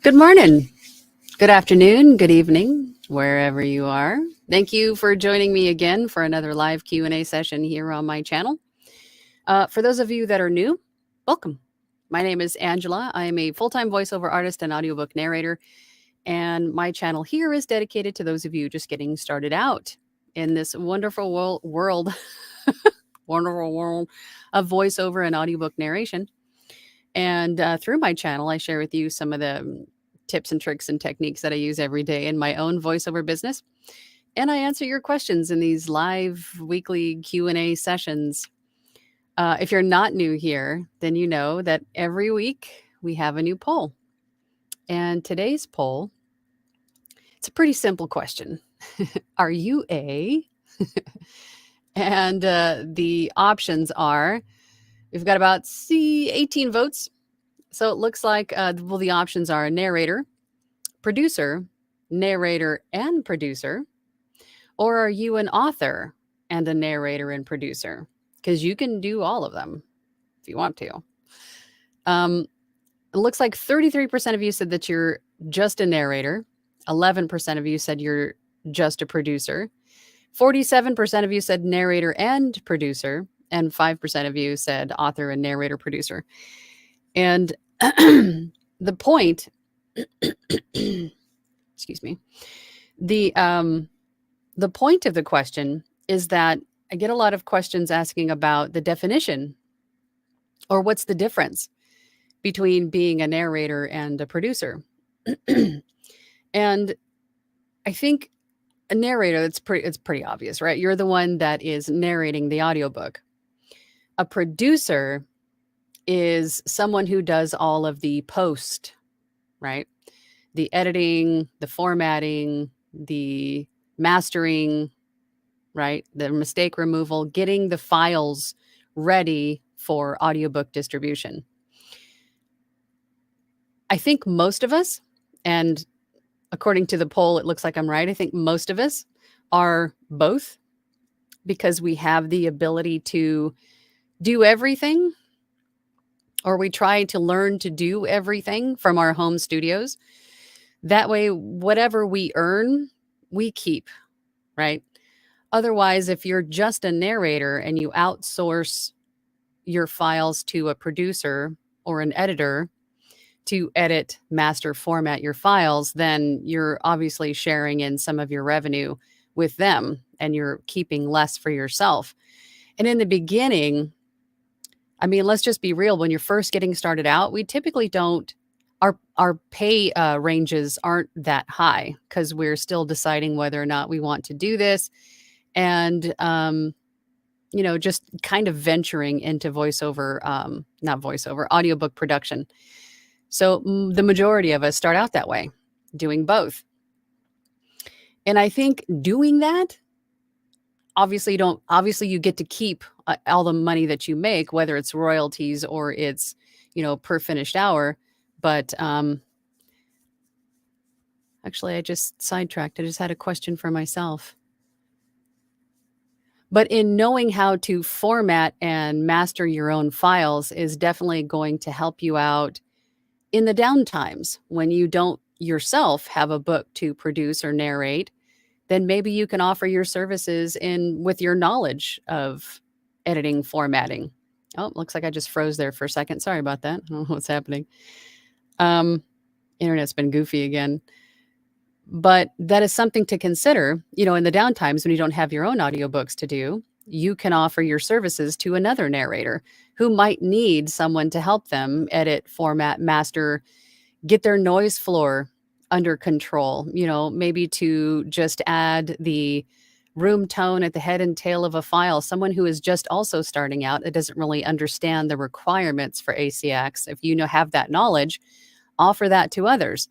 Good morning, good afternoon, good evening, wherever you are. Thank you for joining me again for another live Q&A session here on my channel. For those of you that are new, welcome. My name is Angela. I am a full-time voiceover artist and audiobook narrator, and my channel here is dedicated to those of you just getting started out in this wonderful world wonderful world of voiceover and audiobook narration. And through my channel, I share with you some of the tips and tricks and techniques that I use every day in my own voiceover business. And I answer your questions in these live weekly Q&A sessions. If you're not new here, then you know that every week we have a new poll. And today's poll, it's a pretty simple question. Are you a? And the options are, we've got about 18 votes. So it looks like, the options are narrator, producer, narrator, and producer. Or are you an author and a narrator and producer? Because you can do all of them if you want to. It looks like 33% of you said that you're just a narrator. 11% of you said you're just a producer. 47% of you said narrator and producer. And 5% of you said author and narrator producer. And the point, excuse me, the point of the question is that I get a lot of questions asking about the definition or what's the difference between being a narrator and a producer. And I think a narrator, it's pretty obvious, right? You're the one that is narrating the audiobook. A producer is someone who does all of the post, right? The editing, the formatting, the mastering, right? The mistake removal, getting the files ready for audiobook distribution. I think most of us, and according to the poll, it looks like I'm right. I think most of us are both, because we have the ability to do everything, or we try to learn to do everything from our home studios. That way, whatever we earn, we keep, right? Otherwise, if you're just a narrator and you outsource your files to a producer or an editor to edit, master, format your files, then you're obviously sharing in some of your revenue with them and you're keeping less for yourself. And in the beginning, I mean, let's just be real. When you're first getting started out, we typically don't, our pay ranges aren't that high because we're still deciding whether or not we want to do this. And, just kind of venturing into audiobook production. So the majority of us start out that way, doing both. And I think doing that, obviously you get to keep all the money that you make, whether it's royalties or it's, per finished hour. But actually, I just sidetracked. I just had a question for myself. But in knowing how to format and master your own files is definitely going to help you out in the downtimes when you don't yourself have a book to produce or narrate. Then maybe you can offer your services with your knowledge of editing, formatting. Oh, looks like I just froze there for a second. Sorry about that. I don't know what's happening. Internet's been goofy again. But that is something to consider, in the downtimes when you don't have your own audiobooks to do. You can offer your services to another narrator who might need someone to help them edit, format, master, get their noise floor under control, maybe to just add the room tone at the head and tail of a file. Someone who is just also starting out, that doesn't really understand the requirements for ACX. If you have that knowledge, offer that to others.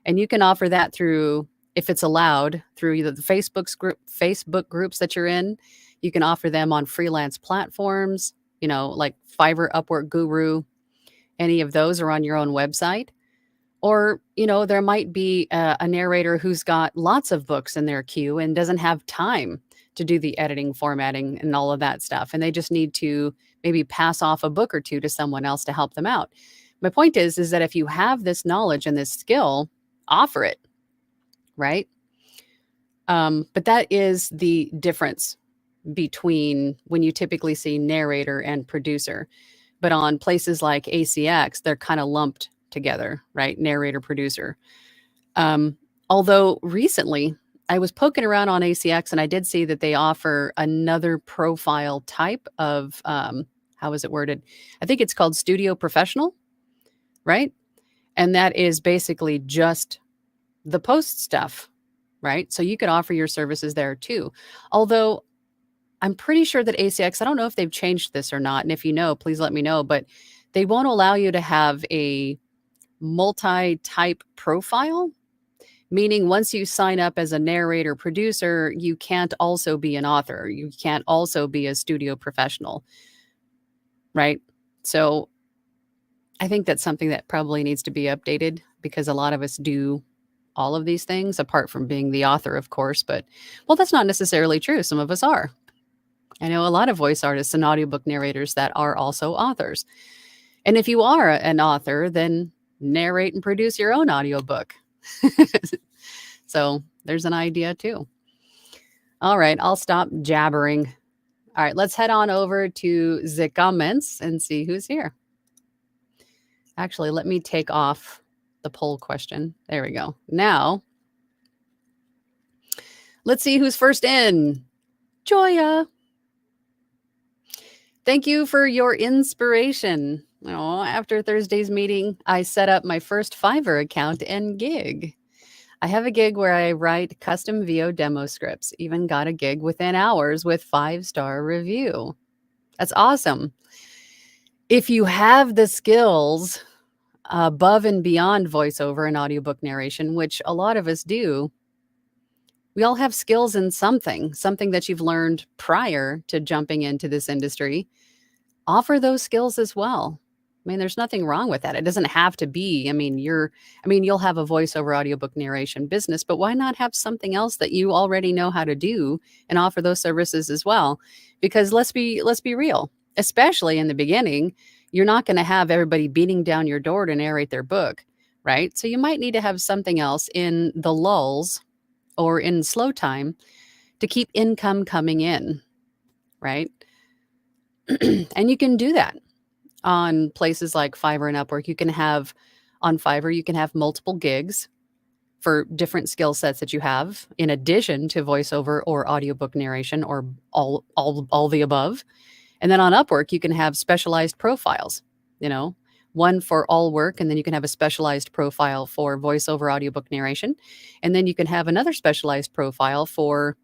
And you can offer that through, if it's allowed, through either the Facebook groups that you're in. You can offer them on freelance platforms, like Fiverr, Upwork, Guru, any of those are on your own website. Or, there might be a narrator who's got lots of books in their queue and doesn't have time to do the editing, formatting, and all of that stuff. And they just need to maybe pass off a book or two to someone else to help them out. My point is that if you have this knowledge and this skill, offer it, right? But that is the difference between when you typically see narrator and producer. But on places like ACX, they're kind of lumped together, right? Narrator, producer. Although recently I was poking around on ACX and I did see that they offer another profile type of, how is it worded? I think it's called studio professional, right? And that is basically just the post stuff, right? So you could offer your services there too. Although I'm pretty sure that ACX, I don't know if they've changed this or not. And if you know, please let me know. But they won't allow you to have a multi-type profile, meaning once you sign up as a narrator producer, you can't also be an author. You can't also be a studio professional, right? So I think that's something that probably needs to be updated because a lot of us do all of these things apart from being the author, of course. But, well, that's not necessarily true. Some of us are. I know a lot of voice artists and audiobook narrators that are also authors. And if you are an author, then narrate and produce your own audiobook. So there's an idea too. All right, I'll stop jabbering. All right, let's head on over to the comments and see who's here. Actually, let me take off the poll question. There we go. Now, let's see who's first in. Joya. Thank you for your inspiration. Oh, after Thursday's meeting, I set up my first Fiverr account and gig. I have a gig where I write custom VO demo scripts. Even got a gig within hours with 5-star review. That's awesome. If you have the skills above and beyond voiceover and audiobook narration, which a lot of us do, we all have skills in something that you've learned prior to jumping into this industry. Offer those skills as well. I mean, there's nothing wrong with that. It doesn't have to be, you'll have a voiceover audiobook narration business, but why not have something else that you already know how to do and offer those services as well? Because let's be real, especially in the beginning, you're not going to have everybody beating down your door to narrate their book, right? So you might need to have something else in the lulls or in slow time to keep income coming in, right? And you can do that on places like Fiverr and Upwork. On Fiverr, you can have multiple gigs for different skill sets that you have in addition to voiceover or audiobook narration or all the above. And then on Upwork, you can have specialized profiles, one for all work. And then you can have a specialized profile for voiceover audiobook narration. And then you can have another specialized profile for,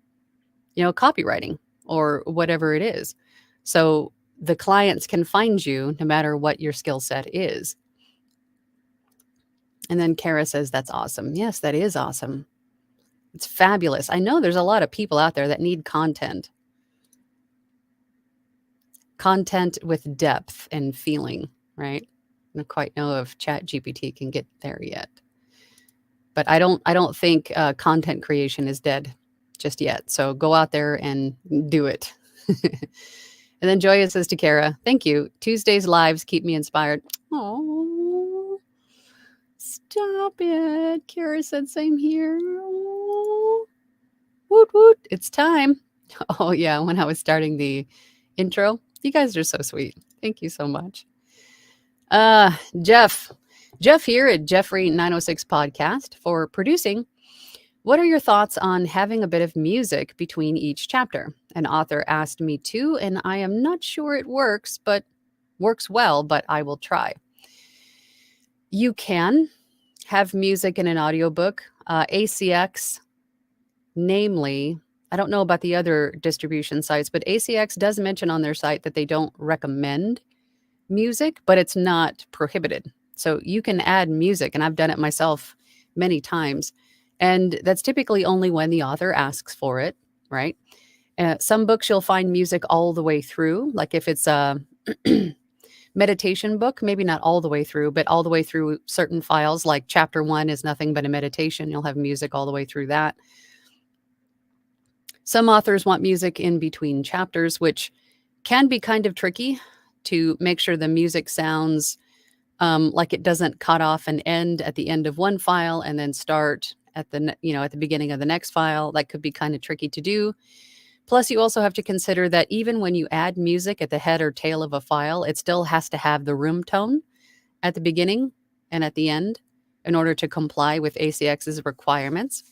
copywriting or whatever it is. So the clients can find you no matter what your skill set is. And then Kara says, that's awesome. Yes, that is awesome. It's fabulous. I know there's a lot of people out there that need content with depth and feeling, right? I don't quite know if ChatGPT can get there yet. But I don't think content creation is dead just yet. So go out there and do it. And then Joya says to Kara, thank you. Tuesday's lives keep me inspired. Oh, stop it. Kara said same here. Oh, woot woot. It's time. Oh, yeah. When I was starting the intro, you guys are so sweet. Thank you so much. Jeff here at Jeffrey 906 Podcast for producing. What are your thoughts on having a bit of music between each chapter? An author asked me to, and I am not sure it works well, but I will try. You can have music in an audiobook. ACX, namely, I don't know about the other distribution sites, but ACX does mention on their site that they don't recommend music, but it's not prohibited. So you can add music, and I've done it myself many times. And that's typically only when the author asks for it, right? Some books you'll find music all the way through. Like if it's a meditation book, maybe not all the way through, but all the way through certain files, like chapter 1 is nothing but a meditation. You'll have music all the way through that. Some authors want music in between chapters, which can be kind of tricky to make sure the music sounds like it doesn't cut off and end at the end of one file and then start at at the beginning of the next file. That could be kind of tricky to do. Plus, you also have to consider that even when you add music at the head or tail of a file, it still has to have the room tone at the beginning and at the end in order to comply with ACX's requirements.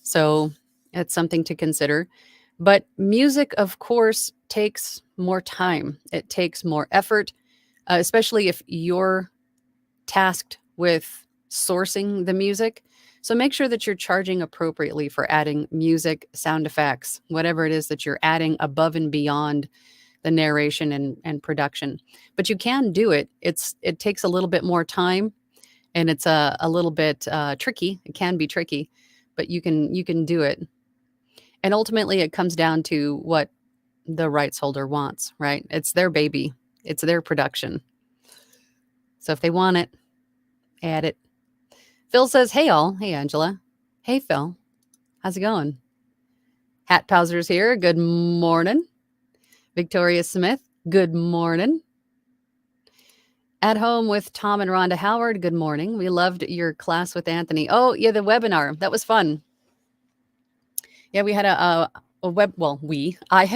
So it's something to consider. But music, of course, takes more time. It takes more effort, especially if you're tasked with sourcing the music. So make sure that you're charging appropriately for adding music, sound effects, whatever it is that you're adding above and beyond the narration and production. But you can do it. It takes a little bit more time, and it's a little bit tricky. It can be tricky, but you can do it. And ultimately, it comes down to what the rights holder wants, right? It's their baby. It's their production. So if they want it, add it. Phil says, hey all. Hey, Angela. Hey, Phil. How's it going? Hat Powser's here. Good morning. Victoria Smith. Good morning. At home with Tom and Rhonda Howard. Good morning. We loved your class with Anthony. Oh, yeah, the webinar. That was fun. Yeah, we had I had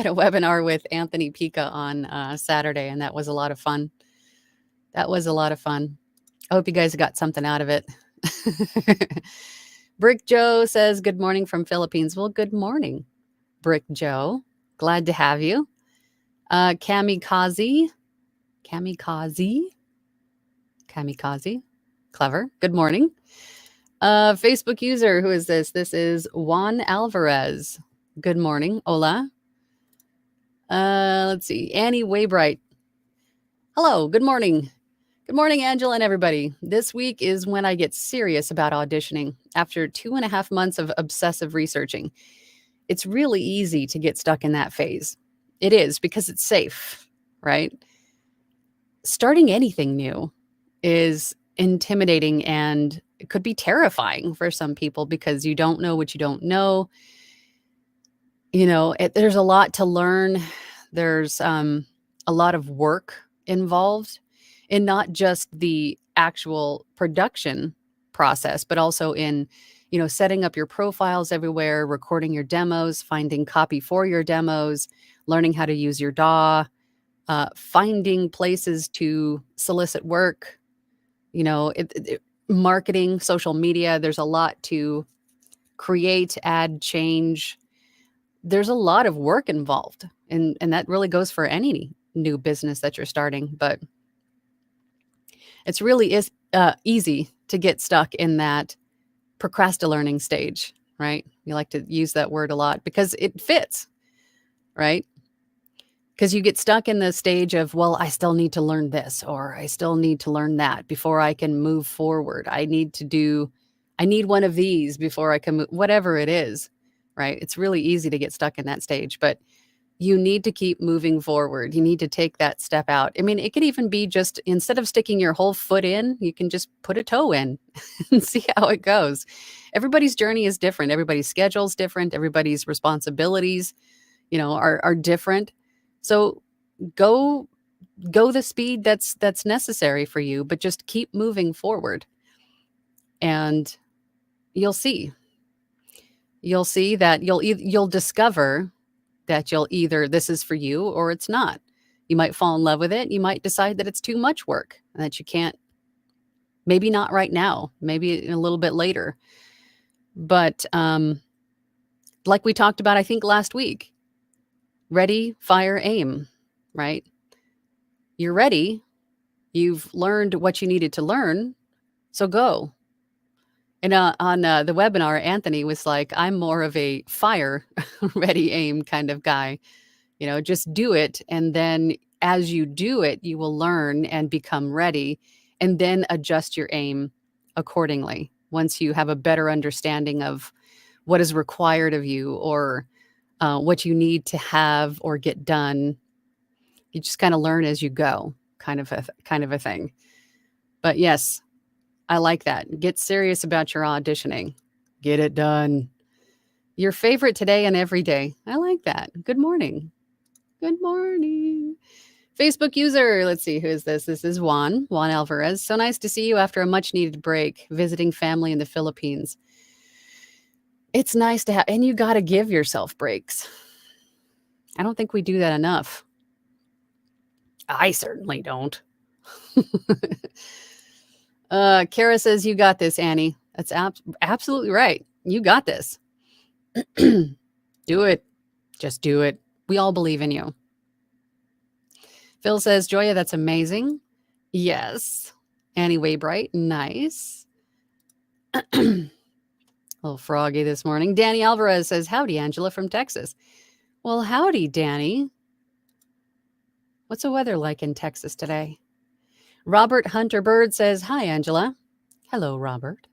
a webinar with Anthony Pica on Saturday, and that was a lot of fun. I hope you guys got something out of it. Brick Joe says, good morning from Philippines. Well, good morning, Brick Joe. Glad to have you. Kamikaze. Clever. Good morning. Facebook user, who is this? This is Juan Alvarez. Good morning. Hola. Let's see. Annie Waybright. Hello. Good morning. Good morning, Angela and everybody. This week is when I get serious about auditioning after 2.5 months of obsessive researching. It's really easy to get stuck in that phase. It is, because it's safe, right? Starting anything new is intimidating, and it could be terrifying for some people because you don't know what you don't know. There's a lot to learn. There's a lot of work involved in not just the actual production process, but also in, setting up your profiles everywhere, recording your demos, finding copy for your demos, learning how to use your DAW, finding places to solicit work, marketing, social media. There's a lot to create, add, change. There's a lot of work involved, and that really goes for any new business that you're starting. But it's really easy to get stuck in that procrastinating stage, right? You like to use that word a lot because it fits, right? Because you get stuck in the stage of, well, I still need to learn this, or I still need to learn that before I can move forward. I need one of these before I can move, whatever it is, right? It's really easy to get stuck in that stage, but you need to keep moving forward. You need to take that step out. I mean, it could even be just, instead of sticking your whole foot in, you can just put a toe in and see how it goes. Everybody's journey is different. Everybody's schedule is different. Everybody's responsibilities, are different. So go the speed that's necessary for you, but just keep moving forward. And you'll see that you'll discover that you'll either, this is for you or it's not. You might fall in love with it. You might decide that it's too much work and that you can't, maybe not right now, maybe a little bit later. But like we talked about, I think last week, ready, fire, aim, right? You're ready. You've learned what you needed to learn. So go. And on the webinar, Anthony was like, I'm more of a fire, ready, aim kind of guy. Just do it. And then as you do it, you will learn and become ready, and then adjust your aim accordingly. Once you have a better understanding of what is required of you, or what you need to have or get done, you just kind of learn as you go, kind of a thing. But yes, I like that. Get serious about your auditioning. Get it done. Your favorite today and every day. I like that. Good morning. Good morning. Facebook user, let's see, who is this? This is Juan Alvarez. So nice to see you after a much needed break, visiting family in the Philippines. It's nice to have, and you got to give yourself breaks. I don't think we do that enough. I certainly don't. Kara says, you got this, Annie. That's absolutely right. You got this. Do it. Just do it. We all believe in you. Phil says, Joya, that's amazing. Yes. Annie Waybright, nice. A little froggy this morning. Danny Alvarez says, howdy, Angela from Texas. Well, howdy, Danny. What's the weather like in Texas today? Robert Hunter Bird says, hi, Angela. Hello, Robert.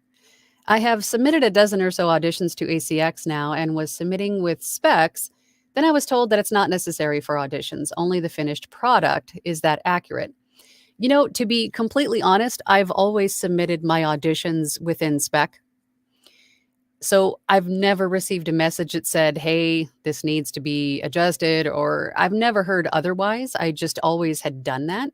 I have submitted a dozen or so auditions to ACX now and was submitting with specs. Then I was told that it's not necessary for auditions. Only the finished product is that accurate. You know, to be completely honest, I've always submitted my auditions within spec. So I've never received a message that said, hey, this needs to be adjusted, or I've never heard otherwise. I just always had done that.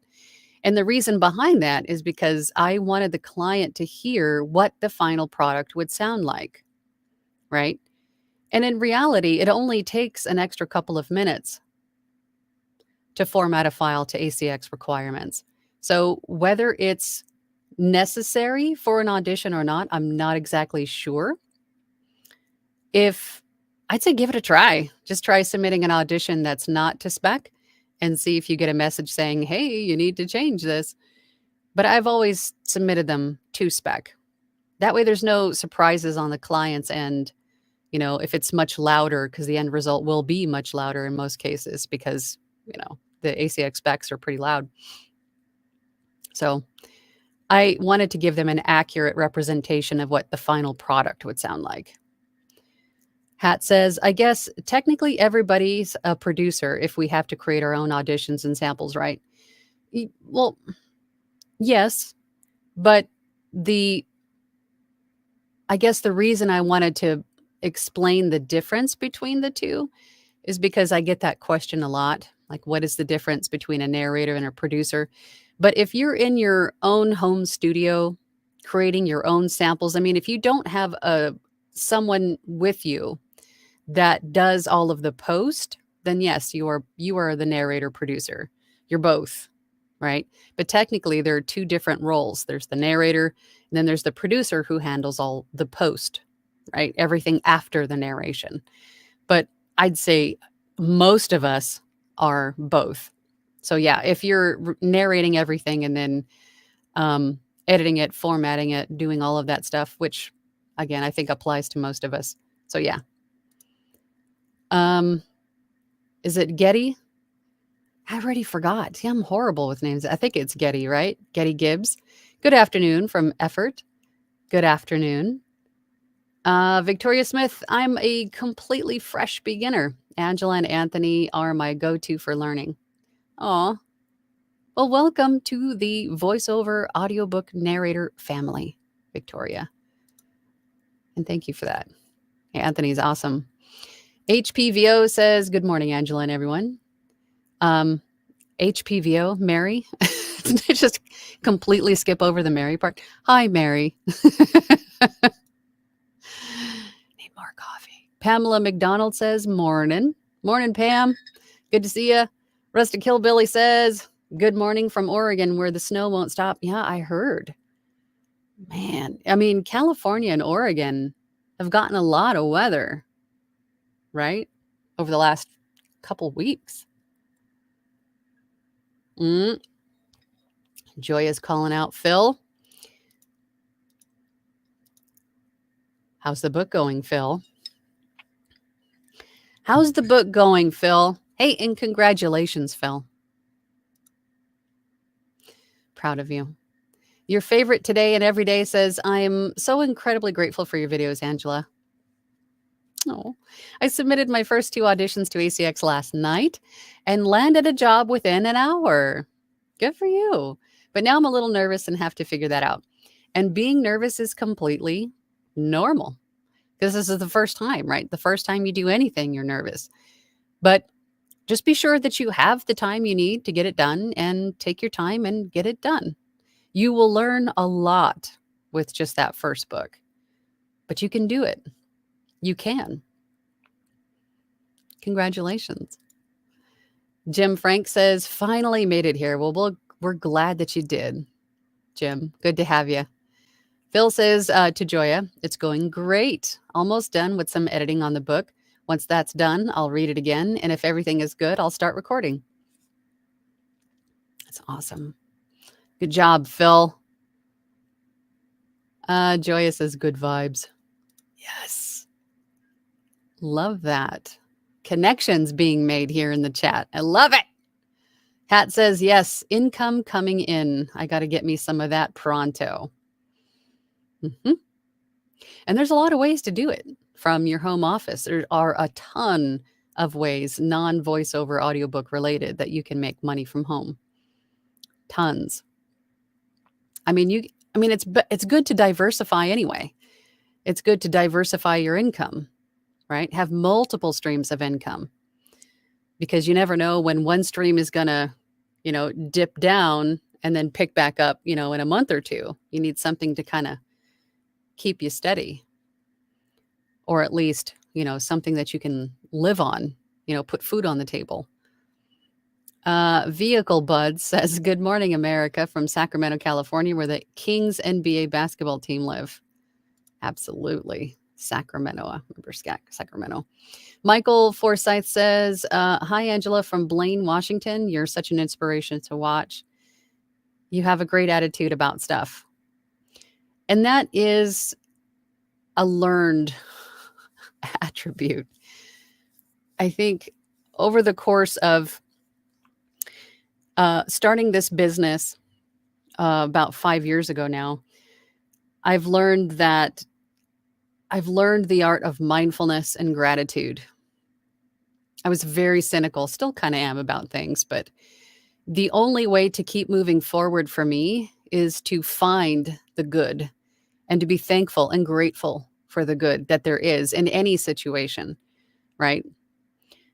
And the reason behind that is because I wanted the client to hear what the final product would sound like, right? And in reality, it only takes an extra couple of minutes to format a file to ACX requirements. So whether it's necessary for an audition or not, I'm not exactly sure. If I'd say give it a try, just try submitting an audition that's not to spec and see if you get a message saying, hey, you need to change this. But I've always submitted them to spec. That way there's no surprises on the client's end. You know, if it's much louder, because the end result will be much louder in most cases because, you know, the ACX specs are pretty loud. So I wanted to give them an accurate representation of what the final product would sound like. Hat says, I guess technically everybody's a producer if we have to create our own auditions and samples, right? Well, yes, but I guess the reason I wanted to explain the difference between the two is because I get that question a lot. Like, what is the difference between a narrator and a producer? But if you're in your own home studio creating your own samples, I mean, if you don't have someone with you that does all of the post, then yes, you are the narrator producer. You're both, right? But technically there are two different roles. There's the narrator, and then there's the producer who handles all the post, right? Everything after the narration. But I'd say most of us are both. So yeah, if you're narrating everything and then editing it, formatting it, doing all of that stuff, which again, I think applies to most of us. So yeah. Is it Getty? I already forgot. See, I'm horrible with names. I think it's Getty, right? Getty Gibbs. Good afternoon from Effort. Good afternoon. Victoria Smith, I'm a completely fresh beginner. Angela and Anthony are my go-to for learning. Aw. Well, welcome to the VoiceOver audiobook narrator family, Victoria. And thank you for that. Anthony's awesome. HPVO says, good morning, Angela and everyone. HPVO, Mary. Just completely skip over the Mary part. Hi, Mary. Need more coffee. Pamela McDonald says, morning. Morning, Pam. Good to see you. Rustic Hillbilly says, good morning from Oregon where the snow won't stop. Yeah, I heard. Man, I mean, California and Oregon have gotten a lot of weather, right? Over the last couple weeks. Joya's calling out Phil. How's the book going, Phil? How's the book going, Phil? Hey, and congratulations, Phil. Proud of you. Your favorite today and every day says, I am so incredibly grateful for your videos, Angela. Oh, I submitted my first 2 auditions to ACX last night and landed a job within an hour. Good for you. But now I'm a little nervous and have to figure that out. And being nervous is completely normal because this is the first time, right? The first time you do anything, you're nervous. But just be sure that you have the time you need to get it done, and take your time and get it done. You will learn a lot with just that first book, but you can do it. You can. Congratulations. Jim Frank says, finally made it here. Well, we're glad that you did, Jim. Good to have you. Phil says to Joya, it's going great. Almost done with some editing on the book. Once that's done, I'll read it again. And if everything is good, I'll start recording. That's awesome. Good job, Phil. Joya says, good vibes. Yes. Love that. Connections being made here in the chat. I love it. Hat says, yes, income coming in. I got to get me some of that pronto. And there's a lot of ways to do it from your home office. There are a ton of ways, non-voiceover audiobook related, that you can make money from home. Tons. It's good to diversify anyway. It's good to diversify your income, right? Have multiple streams of income, because you never know when one stream is going to, dip down and then pick back up, in a month or two. You need something to kind of keep you steady, or at least, something that you can live on, put food on the table. Vehicle Bud says, good morning, America, from Sacramento, California, where the Kings NBA basketball team live. Absolutely. Sacramento. I remember Sacramento. Michael Forsyth says, hi, Angela from Blaine, Washington. You're such an inspiration to watch. You have a great attitude about stuff. And that is a learned attribute. I think over the course of starting this business about 5 years ago now, I've learned the art of mindfulness and gratitude. I was very cynical, still kind of am about things, but the only way to keep moving forward for me is to find the good and to be thankful and grateful for the good that there is in any situation, right?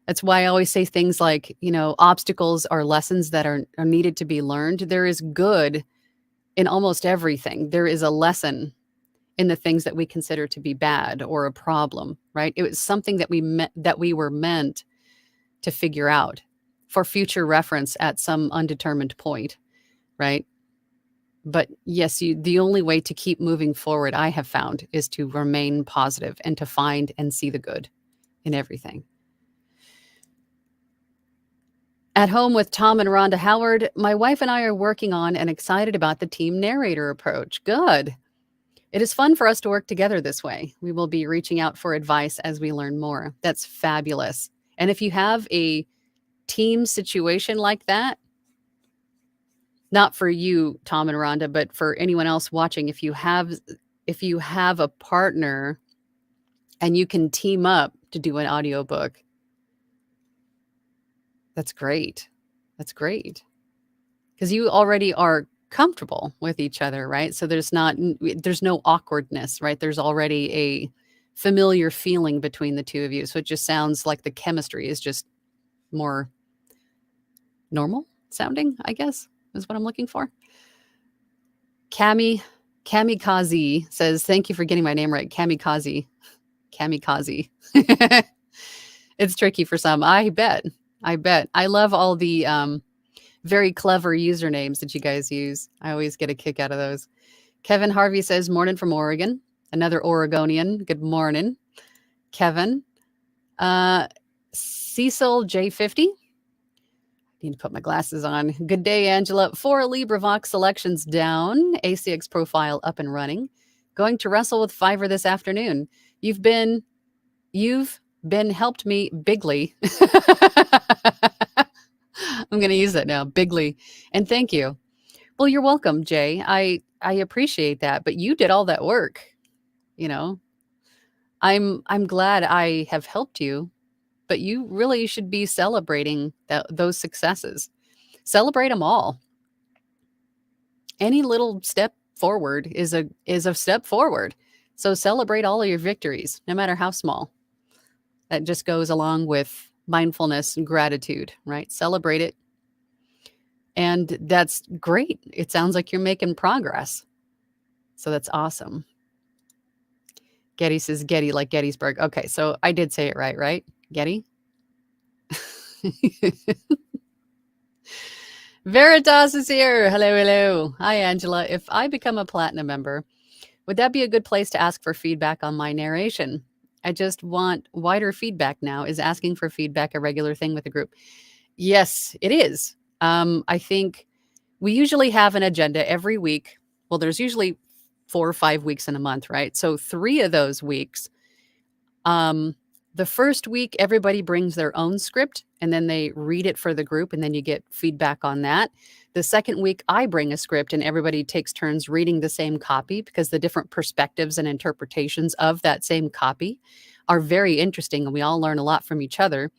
That's why I always say things like, obstacles are lessons that are needed to be learned. There is good in almost everything. There is a lesson in the things that we consider to be bad or a problem, right? It was something that we were meant to figure out for future reference at some undetermined point, right? But yes, the only way to keep moving forward, I have found, is to remain positive and to find and see the good in everything. At home with Tom and Rhonda Howard, my wife and I are working on and excited about the team narrator approach. Good. It is fun for us to work together this way. We will be reaching out for advice as we learn more. That's fabulous. And if you have a team situation like that, not for you, Tom and Rhonda, but for anyone else watching, if you have a partner and you can team up to do an audiobook, that's great. That's great. Because you already are comfortable with each other, right? So there's no awkwardness, right? There's already a familiar feeling between the two of you. So it just sounds like the chemistry is just more normal sounding, I guess, is what I'm looking for. Kamikaze says, thank you for getting my name right. Kamikaze. It's tricky for some. I bet. I love all the very clever usernames that you guys use. I always get a kick out of those. Kevin Harvey says, morning from Oregon. Another Oregonian. Good morning, Kevin. Cecil J50. Need to put my glasses on. Good day, Angela. 4 LibriVox selections down. ACX profile up and running. Going to wrestle with Fiverr this afternoon. You've been helped me bigly. I'm going to use that now, bigly. And thank you. Well, you're welcome, Jay. I appreciate that, but you did all that work. I'm glad I have helped you, but you really should be celebrating those successes. Celebrate them all. Any little step forward is a step forward. So celebrate all of your victories, no matter how small. That just goes along with mindfulness and gratitude, right? Celebrate it. And that's great. It sounds like you're making progress. So that's awesome. Getty says Getty like Gettysburg. Okay, so I did say it right? Getty? Veritas is here. Hello. Hi, Angela. If I become a platinum member, would that be a good place to ask for feedback on my narration? I just want wider feedback now. Is asking for feedback a regular thing with the group? Yes, it is. I think we usually have an agenda every week. Well, there's usually 4 or 5 weeks in a month, right? So 3 of those weeks, the first week, everybody brings their own script and then they read it for the group and then you get feedback on that. The second week, I bring a script and everybody takes turns reading the same copy because the different perspectives and interpretations of that same copy are very interesting and we all learn a lot from each other.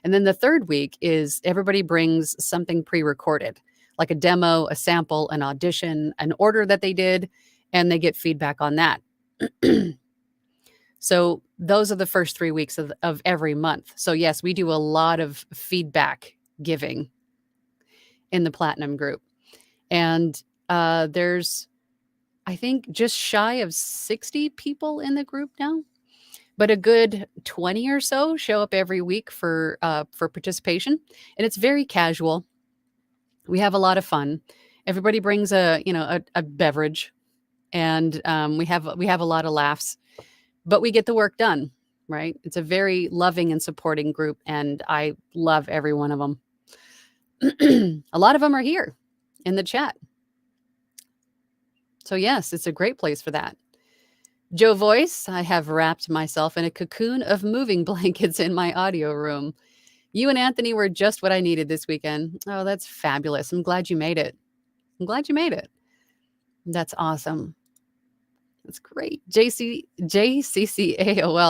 And then the third week is everybody brings something pre-recorded, like a demo, a sample, an audition, an order that they did, and they get feedback on that. So those are the first 3 weeks of every month. So yes, we do a lot of feedback giving in the Platinum group. And there's, I think, just shy of 60 people in the group now. But a good 20 or so show up every week for participation. And it's very casual. We have a lot of fun. Everybody brings a beverage, and we have a lot of laughs. But we get the work done, right? It's a very loving and supporting group, and I love every one of them. A lot of them are here in the chat. So yes, it's a great place for that. Joe Voice, I have wrapped myself in a cocoon of moving blankets in my audio room. You and Anthony were just what I needed this weekend. Oh, that's fabulous. I'm glad you made it. That's awesome. That's great. JCCAOL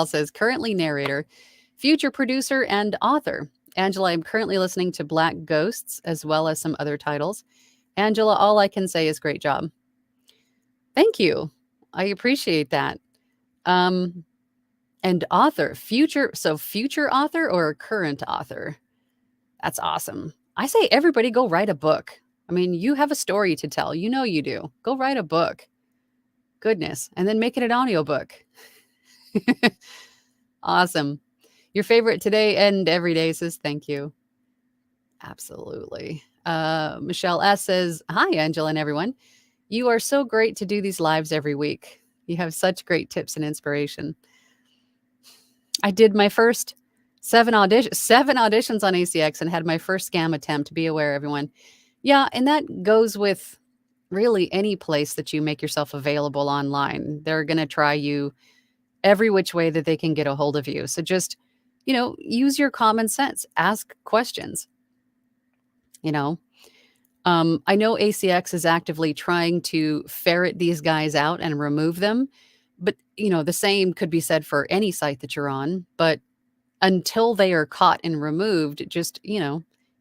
says, currently narrator, future producer, and author. Angela, I'm currently listening to Black Ghosts as well as some other titles. Angela, all I can say is great job. Thank you. I appreciate that. And author, future author or current author? That's awesome. I say everybody go write a book. I mean, you have a story to tell. You know you do. Go write a book. Goodness. And then make it an audiobook. Awesome. Your favorite today and every day says thank you. Absolutely. Michelle S. says, hi, Angela and everyone. You are so great to do these lives every week. You have such great tips and inspiration. I did my first 7 auditions on ACX and had my first scam attempt. Be aware, everyone. Yeah, and that goes with really any place that you make yourself available online. They're going to try you every which way that they can get a hold of you. So just, use your common sense. Ask questions. I know ACX is actively trying to ferret these guys out and remove them. But, the same could be said for any site that you're on. But until they are caught and removed, just,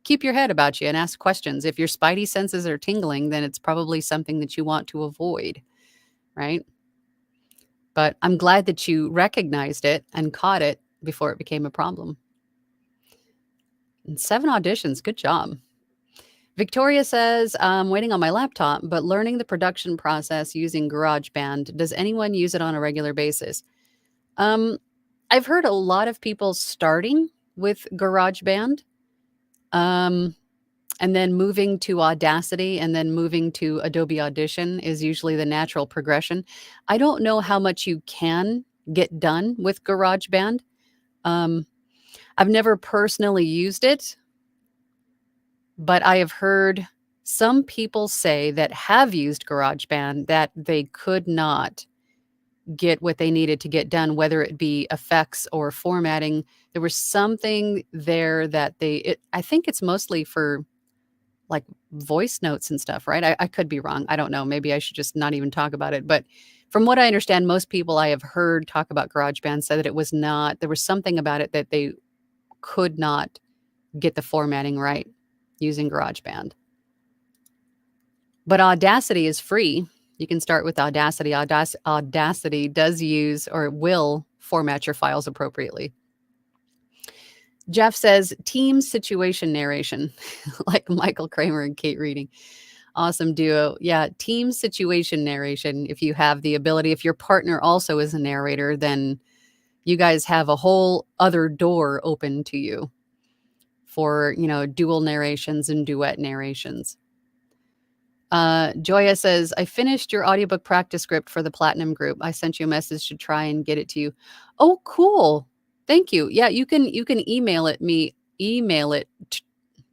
keep your head about you and ask questions. If your spidey senses are tingling, then it's probably something that you want to avoid, right? But I'm glad that you recognized it and caught it before it became a problem. And 7 auditions, good job. Victoria says, I'm waiting on my laptop, but learning the production process using GarageBand. Does anyone use it on a regular basis? I've heard a lot of people starting with GarageBand, and then moving to Audacity and then moving to Adobe Audition is usually the natural progression. I don't know how much you can get done with GarageBand. I've never personally used it, but I have heard some people say that have used GarageBand that they could not get what they needed to get done, whether it be effects or formatting. There was something there that I think it's mostly for like voice notes and stuff, right? I could be wrong. I don't know. Maybe I should just not even talk about it. But from what I understand, most people I have heard talk about GarageBand said that there was something about it that they could not get the formatting right using GarageBand. But Audacity is free. You can start with Audacity. Audacity does use or will format your files appropriately. Jeff says team situation narration, like Michael Kramer and Kate Reading. Awesome duo. Yeah, team situation narration. If you have the ability, if your partner also is a narrator, then you guys have a whole other door open to you for, dual narrations and duet narrations. Joya says, I finished your audiobook practice script for the Platinum group. I sent you a message to try and get it to you. Oh, cool. Thank you. Yeah, you can email it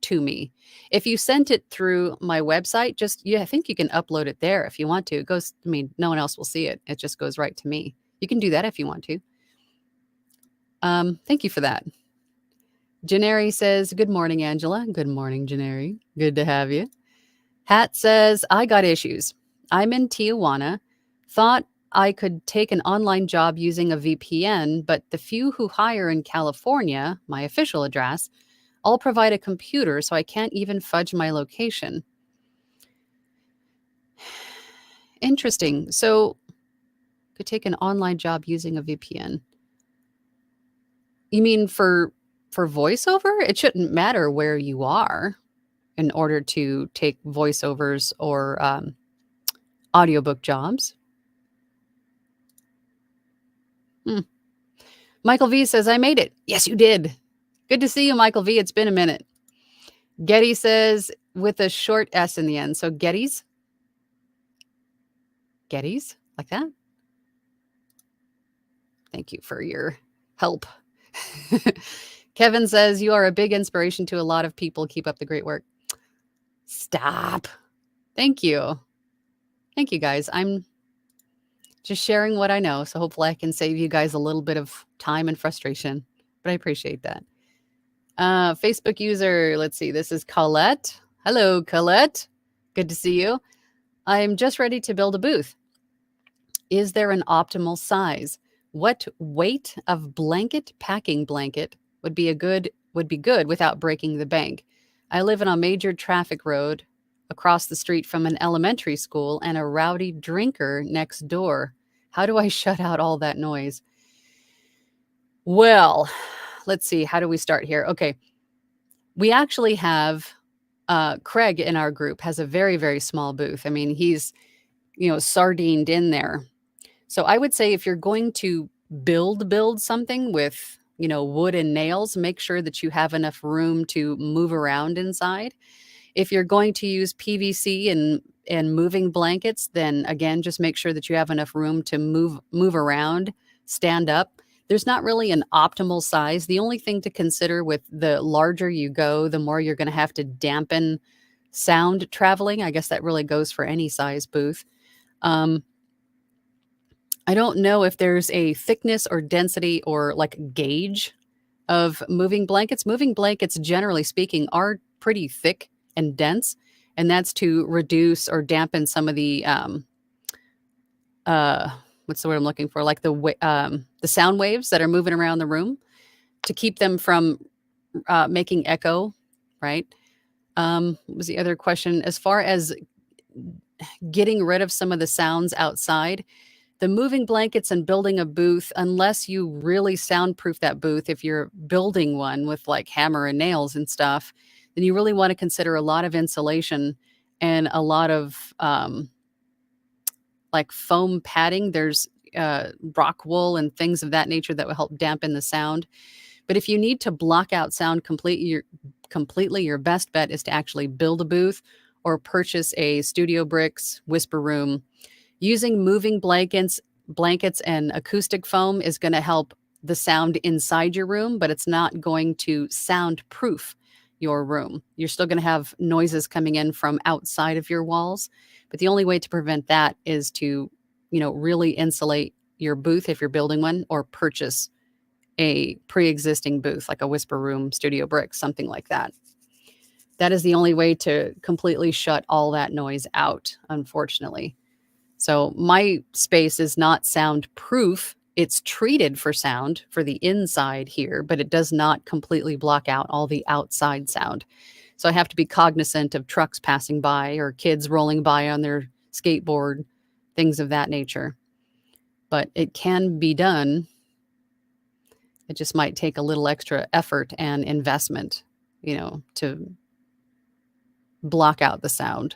to me. If you sent it through my website, I think you can upload it there if you want to. It goes, no one else will see it. It just goes right to me. You can do that if you want to. Thank you for that. Janeri says, good morning, Angela. Good morning, Janeri. Good to have you. Hat says, I got issues. I'm in Tijuana. Thought I could take an online job using a VPN, but the few who hire in California, my official address, all provide a computer, so I can't even fudge my location. Interesting. So, could take an online job using a VPN. You mean for voiceover? It shouldn't matter where you are in order to take voiceovers or audiobook jobs. Michael V says, I made it. Yes, you did. Good to see you, Michael V. It's been a minute. Getty says, with a short S in the end. So Gettys? Gettys? Like that? Thank you for your help. Kevin says, you are a big inspiration to a lot of people. Keep up the great work. Stop. Thank you. Thank you, guys. I'm just sharing what I know. So hopefully I can save you guys a little bit of time and frustration. But I appreciate that. Facebook user, let's see. This is Colette. Hello, Colette. Good to see you. I'm just ready to build a booth. Is there an optimal size? What weight of packing blanket would be good without breaking the bank? I live on a major traffic road across the street from an elementary school and a rowdy drinker next door. How do I shut out all that noise? Well, let's see. How do we start here? Okay. We actually have Craig in our group has a very, very small booth. I mean, he's, sardined in there. So I would say if you're going to build something with, wood and nails, make sure that you have enough room to move around inside. If you're going to use PVC and moving blankets, then again, just make sure that you have enough room to move around, stand up. There's not really an optimal size. The only thing to consider with the larger you go, the more you're going to have to dampen sound traveling. I guess that really goes for any size booth. I don't know if there's a thickness or density or like gauge of moving blankets. Moving blankets, generally speaking, are pretty thick and dense, and that's to reduce or dampen some of the what's the word I'm looking for? Like the sound waves that are moving around the room, to keep them from making echo, right? What was the other question? As far as getting rid of some of the sounds outside, the moving blankets and building a booth, unless you really soundproof that booth, if you're building one with like hammer and nails and stuff, then you really want to consider a lot of insulation and a lot of like foam padding. There's rock wool and things of that nature that will help dampen the sound. But if you need to block out sound completely, your best bet is to actually build a booth or purchase a studio bricks whisper room. Using moving blankets and acoustic foam is going to help the sound inside your room, but it's not going to soundproof your room. You're still going to have noises coming in from outside of your walls, but the only way to prevent that is to, really insulate your booth if you're building one, or purchase a pre-existing booth like a whisper room, studio bricks, something like that. That is the only way to completely shut all that noise out, unfortunately. So my space is not soundproof. It's treated for sound for the inside here, but it does not completely block out all the outside sound. So I have to be cognizant of trucks passing by or kids rolling by on their skateboard, things of that nature. But it can be done. It just might take a little extra effort and investment, to block out the sound.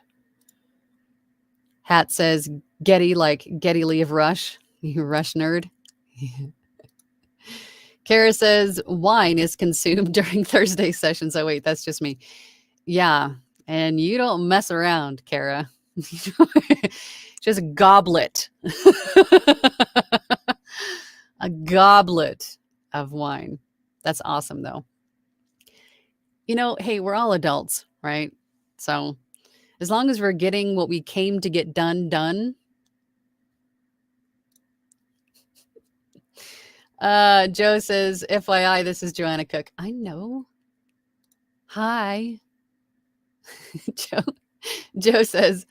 Hat says, Getty, like Getty Lee of Rush. You Rush nerd. Kara says, wine is consumed during Thursday sessions. Oh, wait, that's just me. Yeah, and you don't mess around, Kara. Just goblet. A goblet of wine. That's awesome, though. Hey, we're all adults, right? So as long as we're getting what we came to get done. Joe says, FYI, this is Joanna Cook. I know. Hi. Joe says,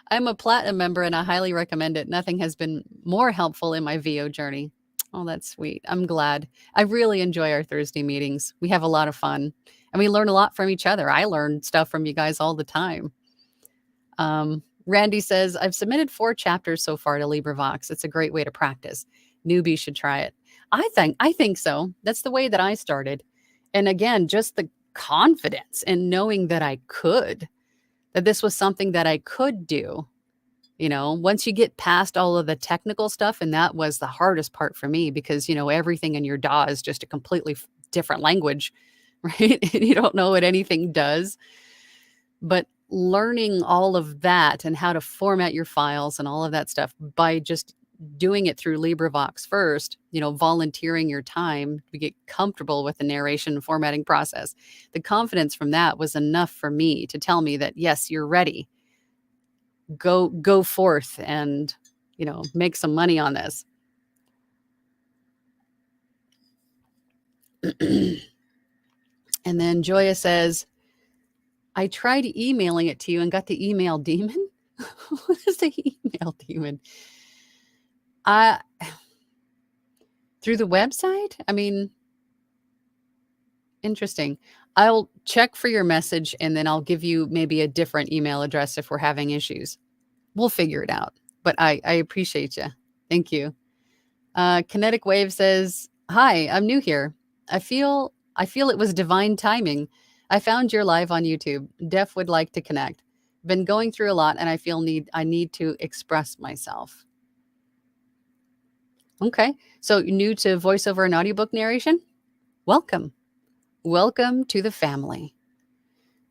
I'm a platinum member and I highly recommend it. Nothing has been more helpful in my VO journey. Oh, that's sweet. I'm glad. I really enjoy our Thursday meetings. We have a lot of fun and we learn a lot from each other. I learn stuff from you guys all the time. Randy says, I've submitted 4 chapters so far to LibriVox. It's a great way to practice. Newbies should try it. I think so. That's the way that I started. And again, just the confidence in knowing that I could, that this was something that I could do. Once you get past all of the technical stuff, and that was the hardest part for me because, everything in your DAW is just a completely different language, right? And you don't know what anything does. But learning all of that and how to format your files and all of that stuff by just doing it through LibriVox first, volunteering your time to get comfortable with the narration formatting process. The confidence from that was enough for me to tell me that, yes, you're ready. Go forth and, make some money on this. And then Joya says, I tried emailing it to you and got the email demon. What is the email demon? Through the website? I mean, interesting. I'll check for your message and then I'll give you maybe a different email address if we're having issues. We'll figure it out. But I appreciate you. Thank you. Kinetic Wave says, hi, I'm new here. I feel it was divine timing. I found your live on YouTube. Def would like to connect. Been going through a lot and I feel I need to express myself. Okay. So new to voiceover and audiobook narration? Welcome. Welcome to the family.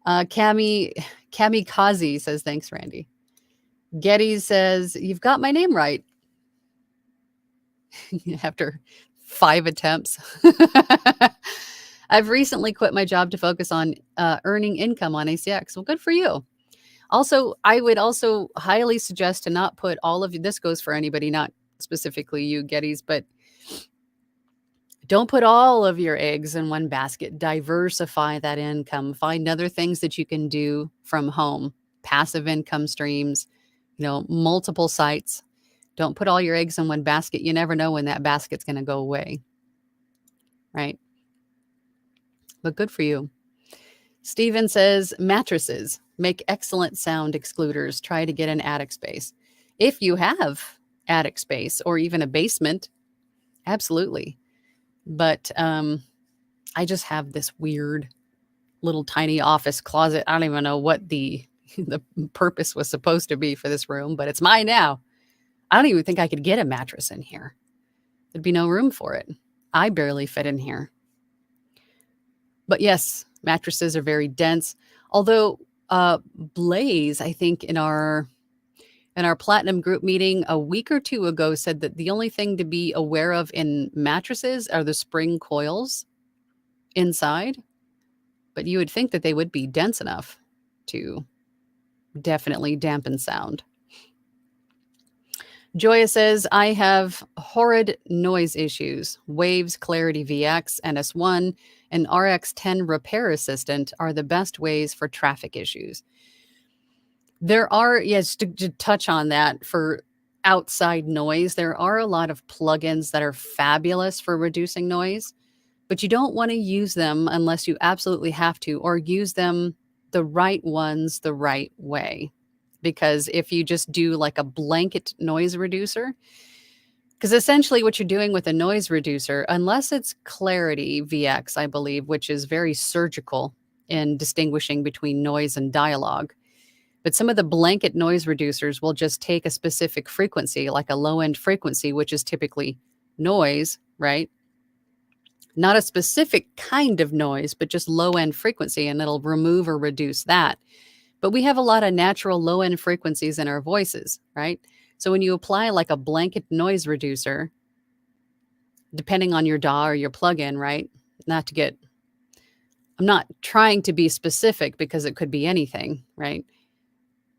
Kamikaze says, thanks, Randy. Getty says, you've got my name right. After 5 attempts. I've recently quit my job to focus on earning income on ACX. Well, good for you. Also, I would also highly suggest to not put all of this goes for anybody, not specifically you, Gettys, but don't put all of your eggs in one basket. Diversify that income. Find other things that you can do from home. Passive income streams, multiple sites. Don't put all your eggs in one basket. You never know when that basket's going to go away. Right? But good for you. Steven says, mattresses make excellent sound excluders. Try to get an attic space. If you have attic space or even a basement, absolutely. But I just have this weird little tiny office closet. I don't even know what the purpose was supposed to be for this room, but it's mine now. I don't even think I could get a mattress in here. There'd be no room for it. I barely fit in here. But yes, mattresses are very dense. Although Blaze, I think in our platinum group meeting a week or 2 ago said that the only thing to be aware of in mattresses are the spring coils inside. But you would think that they would be dense enough to definitely dampen sound. Joya says, I have horrid noise issues. Waves, Clarity VX, NS1, and RX10 Repair Assistant are the best ways for traffic issues. There are, yes, to touch on that for outside noise, there are a lot of plugins that are fabulous for reducing noise, but you don't want to use them unless you absolutely have to, or use them the right ones the right way. Because if you just do like a blanket noise reducer, Because essentially what you're doing with a noise reducer, unless it's Clarity VX, I believe, which is very surgical in distinguishing between noise and dialogue. But some of the blanket noise reducers will just take a specific frequency, like a low end frequency, which is typically noise, right? Not a specific kind of noise, but just low end frequency, and it'll remove or reduce that. But we have a lot of natural low end frequencies in our voices, right? So when you apply like a blanket noise reducer, depending on your DAW or your plugin, right? I'm not trying to be specific because it could be anything, right?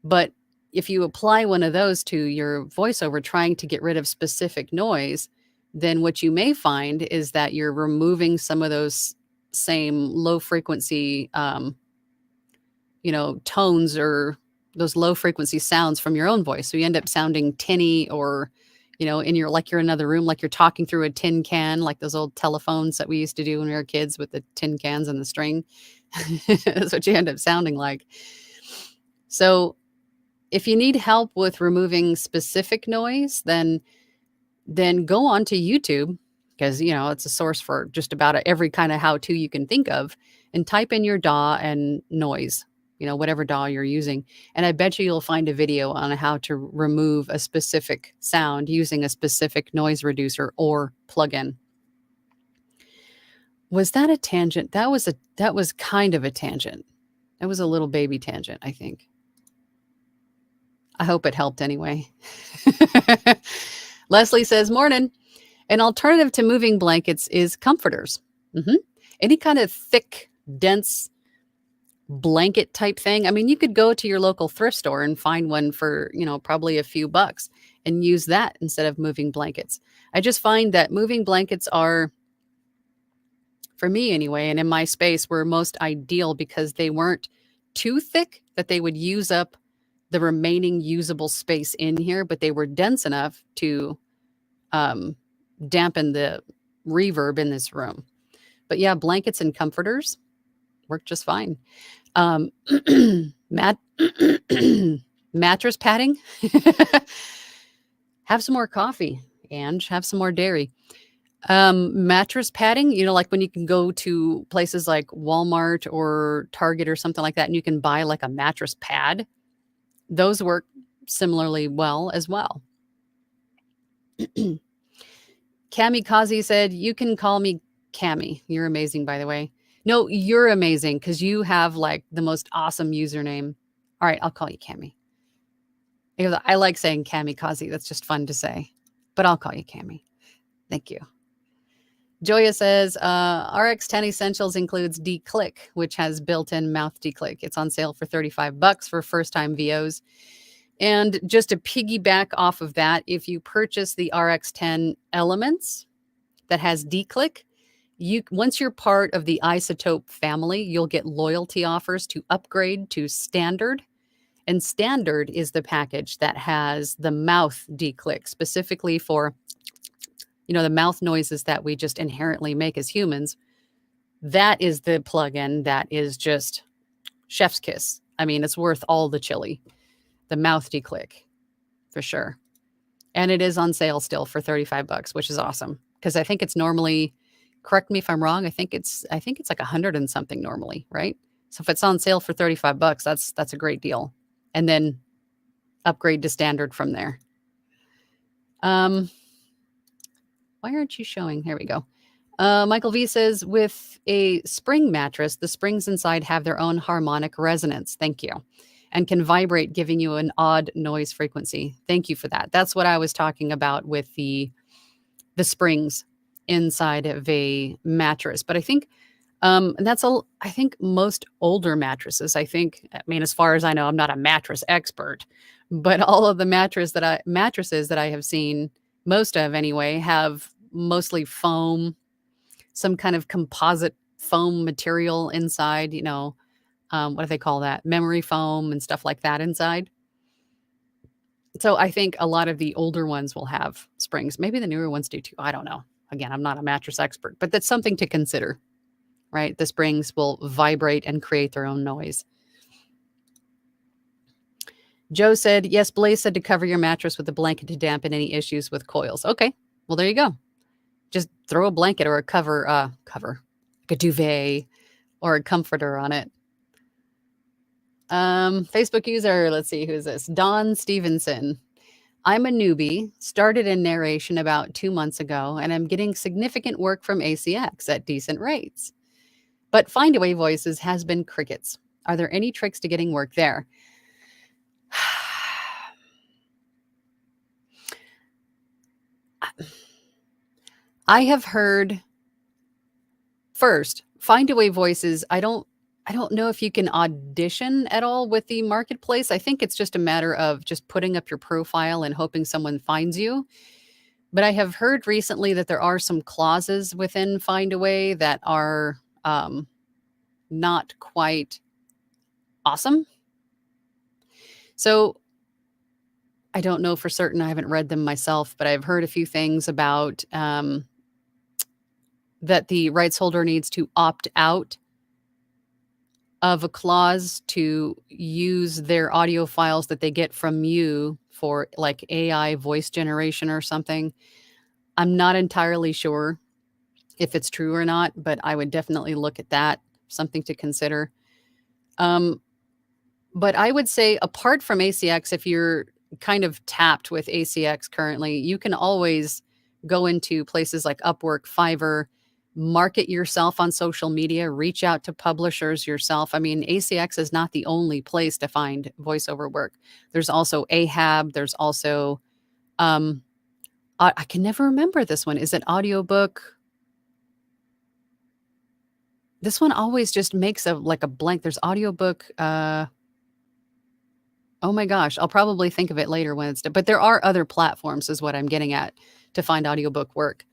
But if you apply one of those to your voiceover trying to get rid of specific noise, then what you may find is that you're removing some of those same low frequency, tones or those low frequency sounds from your own voice. So you end up sounding tinny or, you're in another room, like you're talking through a tin can, like those old telephones that we used to do when we were kids with the tin cans and the string. That's what you end up sounding like. So if you need help with removing specific noise, then go on to YouTube, because it's a source for just about every kind of how-to you can think of, and type in your DAW and noise, whatever DAW you're using. And I bet you'll find a video on how to remove a specific sound using a specific noise reducer or plugin. Was that a tangent? That was kind of a tangent. That was a little baby tangent, I think. I hope it helped anyway. Leslie says, morning. An alternative to moving blankets is comforters. Any kind of thick, dense blanket type thing. I mean, you could go to your local thrift store and find one for, probably a few bucks and use that instead of moving blankets. I just find that moving blankets are, for me anyway, and in my space, were most ideal because they weren't too thick that they would use up the remaining usable space in here, but they were dense enough to dampen the reverb in this room. But yeah, blankets and comforters work just fine. Mattress padding. Have some more coffee, Ange. Have some more dairy. Mattress padding, like when you can go to places like Walmart or Target or something like that, and you can buy like a mattress pad. Those work similarly well as well. Kamikaze said, you can call me Cami. You're amazing, by the way. No, you're amazing because you have like the most awesome username. All right, I'll call you Cami. I like saying Kamikaze. That's just fun to say. But I'll call you Cami. Thank you. Joya says, RX10 Essentials includes D-Click, which has built-in mouth D-Click. It's on sale for $35 for first-time VOs. And just to piggyback off of that, if you purchase the RX10 Elements that has D-Click, once you're part of the Isotope family, you'll get loyalty offers to upgrade to Standard. And Standard is the package that has the mouth D-Click, specifically for the mouth noises that we just inherently make as humans. That is the plugin that is just chef's kiss. I mean, it's worth all the chili. The mouth D-Click, for sure. And it is on sale still for $35, which is awesome. Because I think it's normally, correct me if I'm wrong, I think it's like 100 and something normally, right? So if it's on sale for $35, that's a great deal. And then upgrade to Standard from there. Why aren't you showing? Here we go. Michael V says, with a spring mattress, the springs inside have their own harmonic resonance. Thank you. And can vibrate, giving you an odd noise frequency. Thank you for that. That's what I was talking about with the springs inside of a mattress. But I think I think most older mattresses, as far as I know, I'm not a mattress expert, but all of the mattresses that I have seen, most of anyway, have mostly foam, some kind of composite foam material inside, what do they call that? Memory foam and stuff like that inside. So I think a lot of the older ones will have springs. Maybe the newer ones do too. I don't know. Again, I'm not a mattress expert, but that's something to consider, right? The springs will vibrate and create their own noise. Joe said, yes, Blaze said to cover your mattress with a blanket to dampen any issues with coils. Okay, Well, there you go. Just throw a blanket or a cover, like a duvet or a comforter on it. Facebook user, let's see, who's this? Don Stevenson. I'm a newbie, started in narration about 2 months ago, and I'm getting significant work from ACX at decent rates. But Findaway Voices has been crickets. Are there any tricks to getting work there? I have heard first, Findaway Voices, I don't know if you can audition at all with the marketplace. I think it's just a matter of just putting up your profile and hoping someone finds you. But I have heard recently that there are some clauses within Findaway that are not quite awesome. So I don't know for certain. I haven't read them myself, but I've heard a few things about that the rights holder needs to opt out of a clause to use their audio files that they get from you for like AI voice generation or something. I'm not entirely sure if it's true or not, but I would definitely look at that, something to consider. But I would say apart from ACX, if you're kind of tapped with ACX currently, you can always go into places like Upwork, Fiverr, market yourself on social media, reach out to publishers yourself. I mean, ACX is not the only place to find voiceover work. There's also Ahab. There's also, I can never remember this one. Is it Audiobook? This one always just makes a blank. There's Audiobook. Oh my gosh, I'll probably think of it later when it's done. But there are other platforms, is what I'm getting at, to find audiobook work.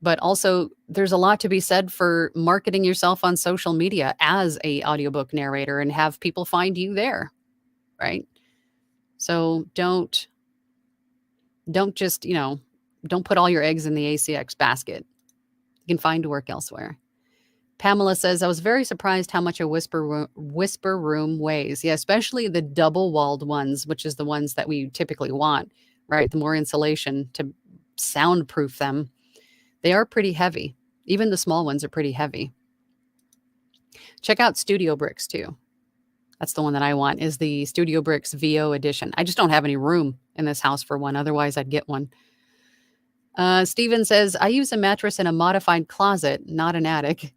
But also, there's a lot to be said for marketing yourself on social media as a audiobook narrator and have people find you there, right? So don't just, don't put all your eggs in the ACX basket. You can find work elsewhere. Pamela says, I was very surprised how much a whisper room weighs. Yeah, especially the double-walled ones, which is the ones that we typically want, right? The more insulation to soundproof them. They are pretty heavy. Even the small ones are pretty heavy. Check out Studio Bricks, too. That's the one that I want, is the Studio Bricks VO edition. I just don't have any room in this house for one. Otherwise, I'd get one. Steven says, I use a mattress in a modified closet, not an attic.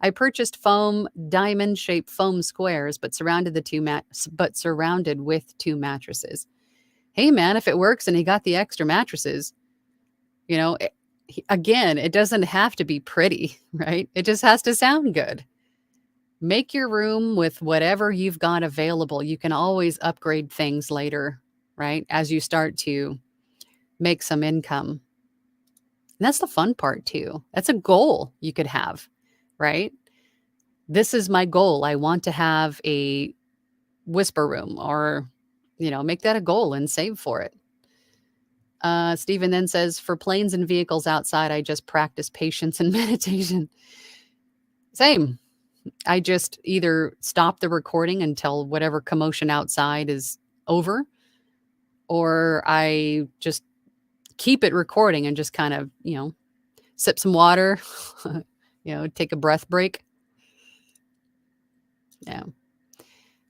I purchased foam, diamond-shaped foam squares, but surrounded with 2 mattresses. Hey, man, if it works and he got the extra mattresses, again, it doesn't have to be pretty, right? It just has to sound good. Make your room with whatever you've got available. You can always upgrade things later, right? As you start to make some income. And that's the fun part, too. That's a goal you could have. Right? This is my goal. I want to have a whisper room, or, make that a goal and save for it. Stephen then says, for planes and vehicles outside, I just practice patience and meditation. Same. I just either stop the recording until whatever commotion outside is over, or I just keep it recording and just kind of, sip some water, take a breath break. Yeah.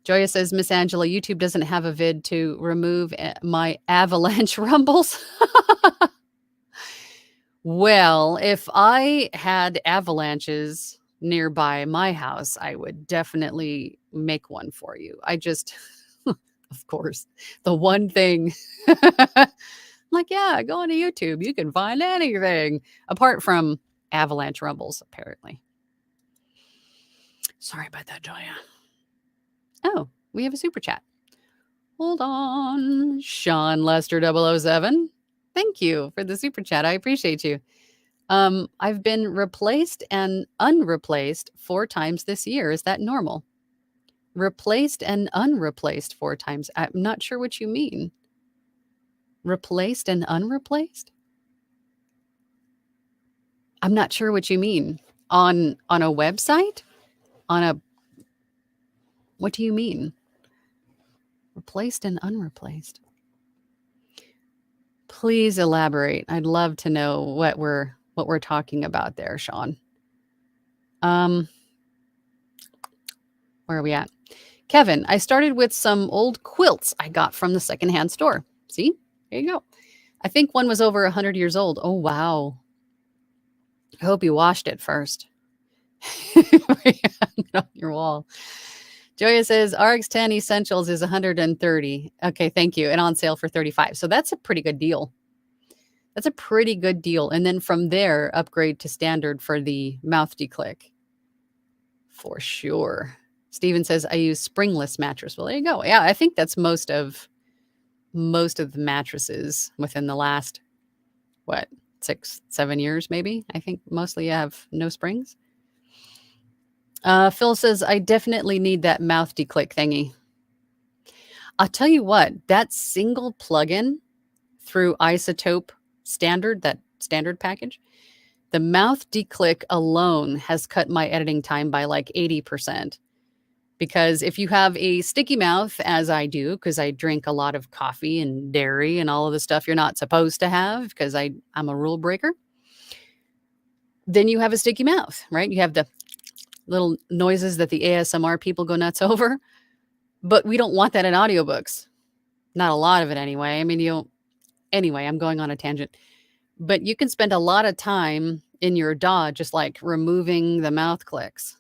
Joya says, Miss Angela, YouTube doesn't have a vid to remove my avalanche rumbles. Well, if I had avalanches nearby my house, I would definitely make one for you. I just, of course, the one thing, like, yeah, go onto YouTube. You can find anything apart from avalanche rumbles, apparently. Sorry about that, Joya. Oh, we have a super chat. Hold on. Sean Lester 007. Thank you for the super chat. I appreciate you. I've been replaced and unreplaced 4 times this year. Is that normal? Replaced and unreplaced 4 times. I'm not sure what you mean. Replaced and unreplaced? I'm not sure what you mean. On a website? What do you mean? Replaced and unreplaced. Please elaborate. I'd love to know what we're talking about there, Sean. Where are we at? Kevin, I started with some old quilts I got from the secondhand store. See? There you go. I think one was over 100 years old. Oh, wow. I hope you washed it first. On your wall. Joya says RX10 Essentials is 130. Okay, thank you. And on sale for 35. So that's a pretty good deal. That's a pretty good deal. And then from there, upgrade to standard for the mouth declick. For sure. Steven says I use springless mattress. Well, there you go. Yeah, I think that's most of the mattresses within the last, 6-7 years, maybe. I think mostly have no springs. Phil says, I definitely need that mouth declick thingy. I'll tell you what, that single plugin through Isotope Standard, that standard package, the mouth declick alone has cut my editing time by like 80%. Because if you have a sticky mouth, as I do, because I drink a lot of coffee and dairy and all of the stuff you're not supposed to have, because I'm a rule breaker, then you have a sticky mouth, right? You have the little noises that the ASMR people go nuts over. But we don't want that in audiobooks. Not a lot of it anyway. I mean, anyway, I'm going on a tangent. But you can spend a lot of time in your DAW just like removing the mouth clicks,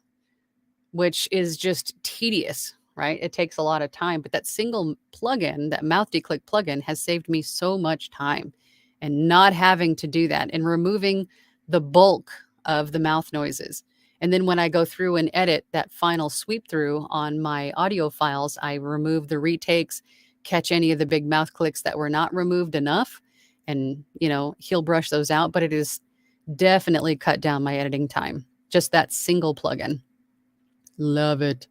which is just tedious, right? It takes a lot of time. But that single plugin, that mouth declick plugin, has saved me so much time, and not having to do that and removing the bulk of the mouth noises. And then when I go through and edit that final sweep through on my audio files, I remove the retakes, catch any of the big mouth clicks that were not removed enough, and, he'll brush those out. But it is definitely cut down my editing time. Just that single plugin. Love it.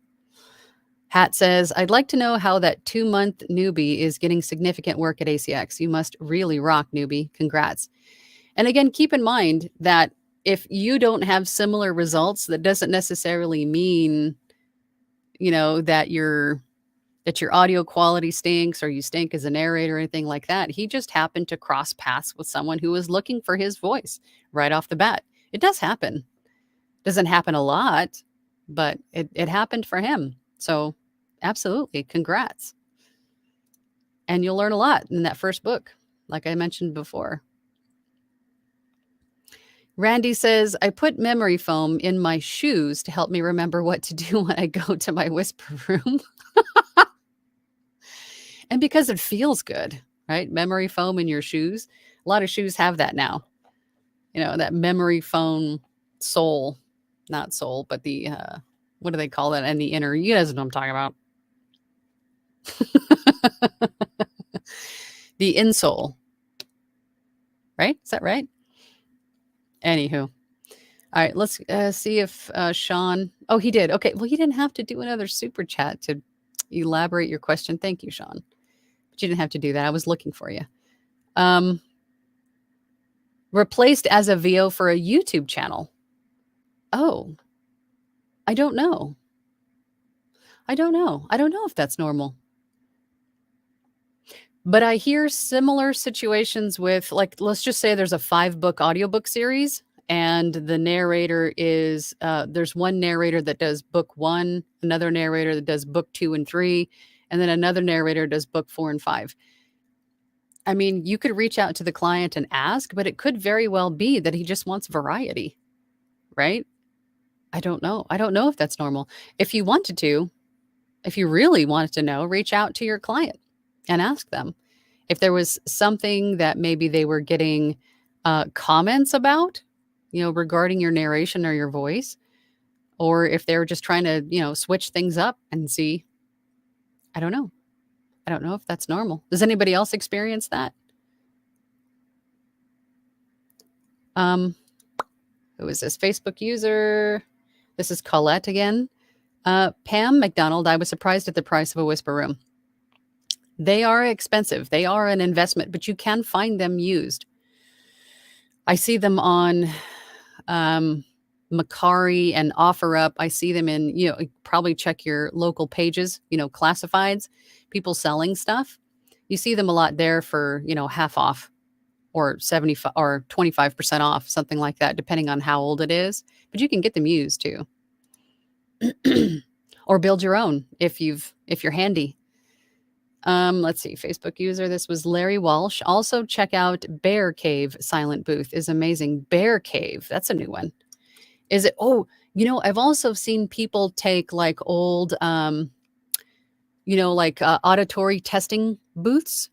Hat says, I'd like to know how that 2-month newbie is getting significant work at ACX. You must really rock, newbie. Congrats. And again, keep in mind that if you don't have similar results, that doesn't necessarily mean, that your audio quality stinks or you stink as a narrator or anything like that. He just happened to cross paths with someone who was looking for his voice right off the bat. It does happen. Doesn't happen a lot, but it happened for him. So absolutely, congrats. And you'll learn a lot in that first book, like I mentioned before. Randy says, I put memory foam in my shoes to help me remember what to do when I go to my whisper room. And because it feels good, right? Memory foam in your shoes. A lot of shoes have that now. That memory foam sole, not sole, but the, what do they call that? And the inner, you guys know what I'm talking about. The insole, right? Is that right? Anywho. All right, let's see if Sean, oh, he did. Okay, well, you didn't have to do another super chat to elaborate your question. Thank you, Sean. But you didn't have to do that. I was looking for you. Replaced as a VO for a YouTube channel. Oh, I don't know. I don't know if that's normal. But I hear similar situations with, like, let's just say there's a 5-book audiobook series, and the narrator is, there's one narrator that does book 1, another narrator that does book 2 and 3, and then another narrator does book 4 and 5. I mean, you could reach out to the client and ask, but it could very well be that he just wants variety, right? I don't know. I don't know if that's normal. If you really wanted to know, reach out to your client and ask them if there was something that maybe they were getting comments about, regarding your narration or your voice, or if they were just trying to, switch things up and see. I don't know. I don't know if that's normal. Does anybody else experience that? Who is this? Facebook user. This is Colette again. Pam McDonald, I was surprised at the price of a whisper room. They are expensive. They are an investment, but you can find them used. I see them on Macari and OfferUp. I see them in, probably check your local pages, classifieds, people selling stuff. You see them a lot there for, half off. or 75 or 25% off, something like that, depending on how old it is. But you can get them used too. Or build your own if you're handy. Let's see, Facebook user. This was Larry Walsh. Also check out Bear Cave Silent Booth is amazing. Bear Cave, that's a new one. Is it? Oh, I've also seen people take like old, like auditory testing booths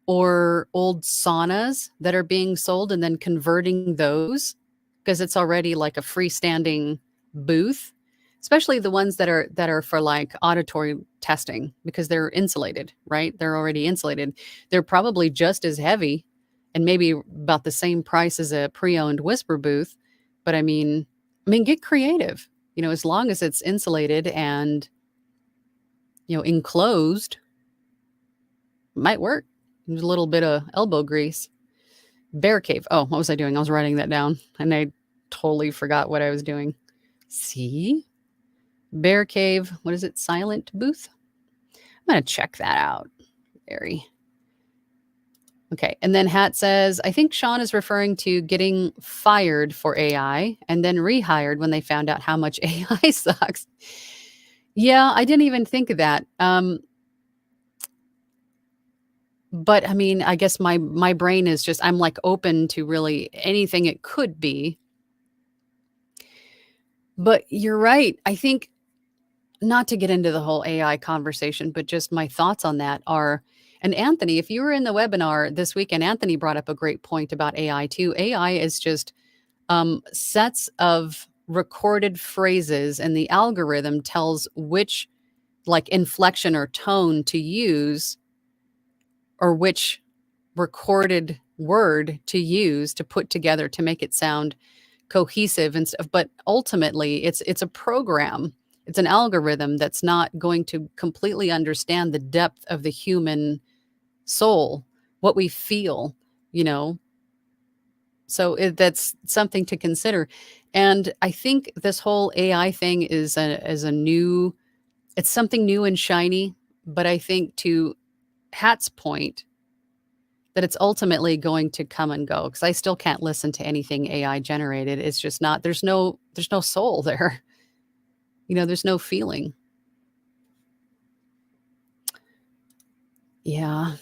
or old saunas that are being sold and then converting those because it's already like a freestanding booth, especially the ones that are for like auditory testing because they're insulated, right? They're already insulated. They're probably just as heavy and maybe about the same price as a pre-owned Whisper booth. But I mean, get creative, as long as it's insulated and, enclosed, might work. There's a little bit of elbow grease. Bear Cave. Oh, what was I doing? I was writing that down and I totally forgot what I was doing. See? Bear Cave. What is it? Silent Booth? I'm going to check that out. Very. Okay. And then Hat says, I think Sean is referring to getting fired for AI and then rehired when they found out how much AI sucks. Yeah, I didn't even think of that. But I mean, I guess my brain is just, I'm like open to really anything it could be. But you're right. I think, not to get into the whole AI conversation, but just my thoughts on that are, and Anthony, if you were in the webinar this weekend, Anthony brought up a great point about AI too. AI is just sets of recorded phrases, and the algorithm tells which like inflection or tone to use or which recorded word to use to put together to make it sound cohesive and stuff. But ultimately, it's a program. It's an algorithm that's not going to completely understand the depth of the human soul, what we feel, So that's something to consider. And I think this whole AI thing is a new, it's something new and shiny. But I think to Hat's point, that it's ultimately going to come and go because I still can't listen to anything AI generated. It's just not, there's no soul there. There's no feeling. Yeah.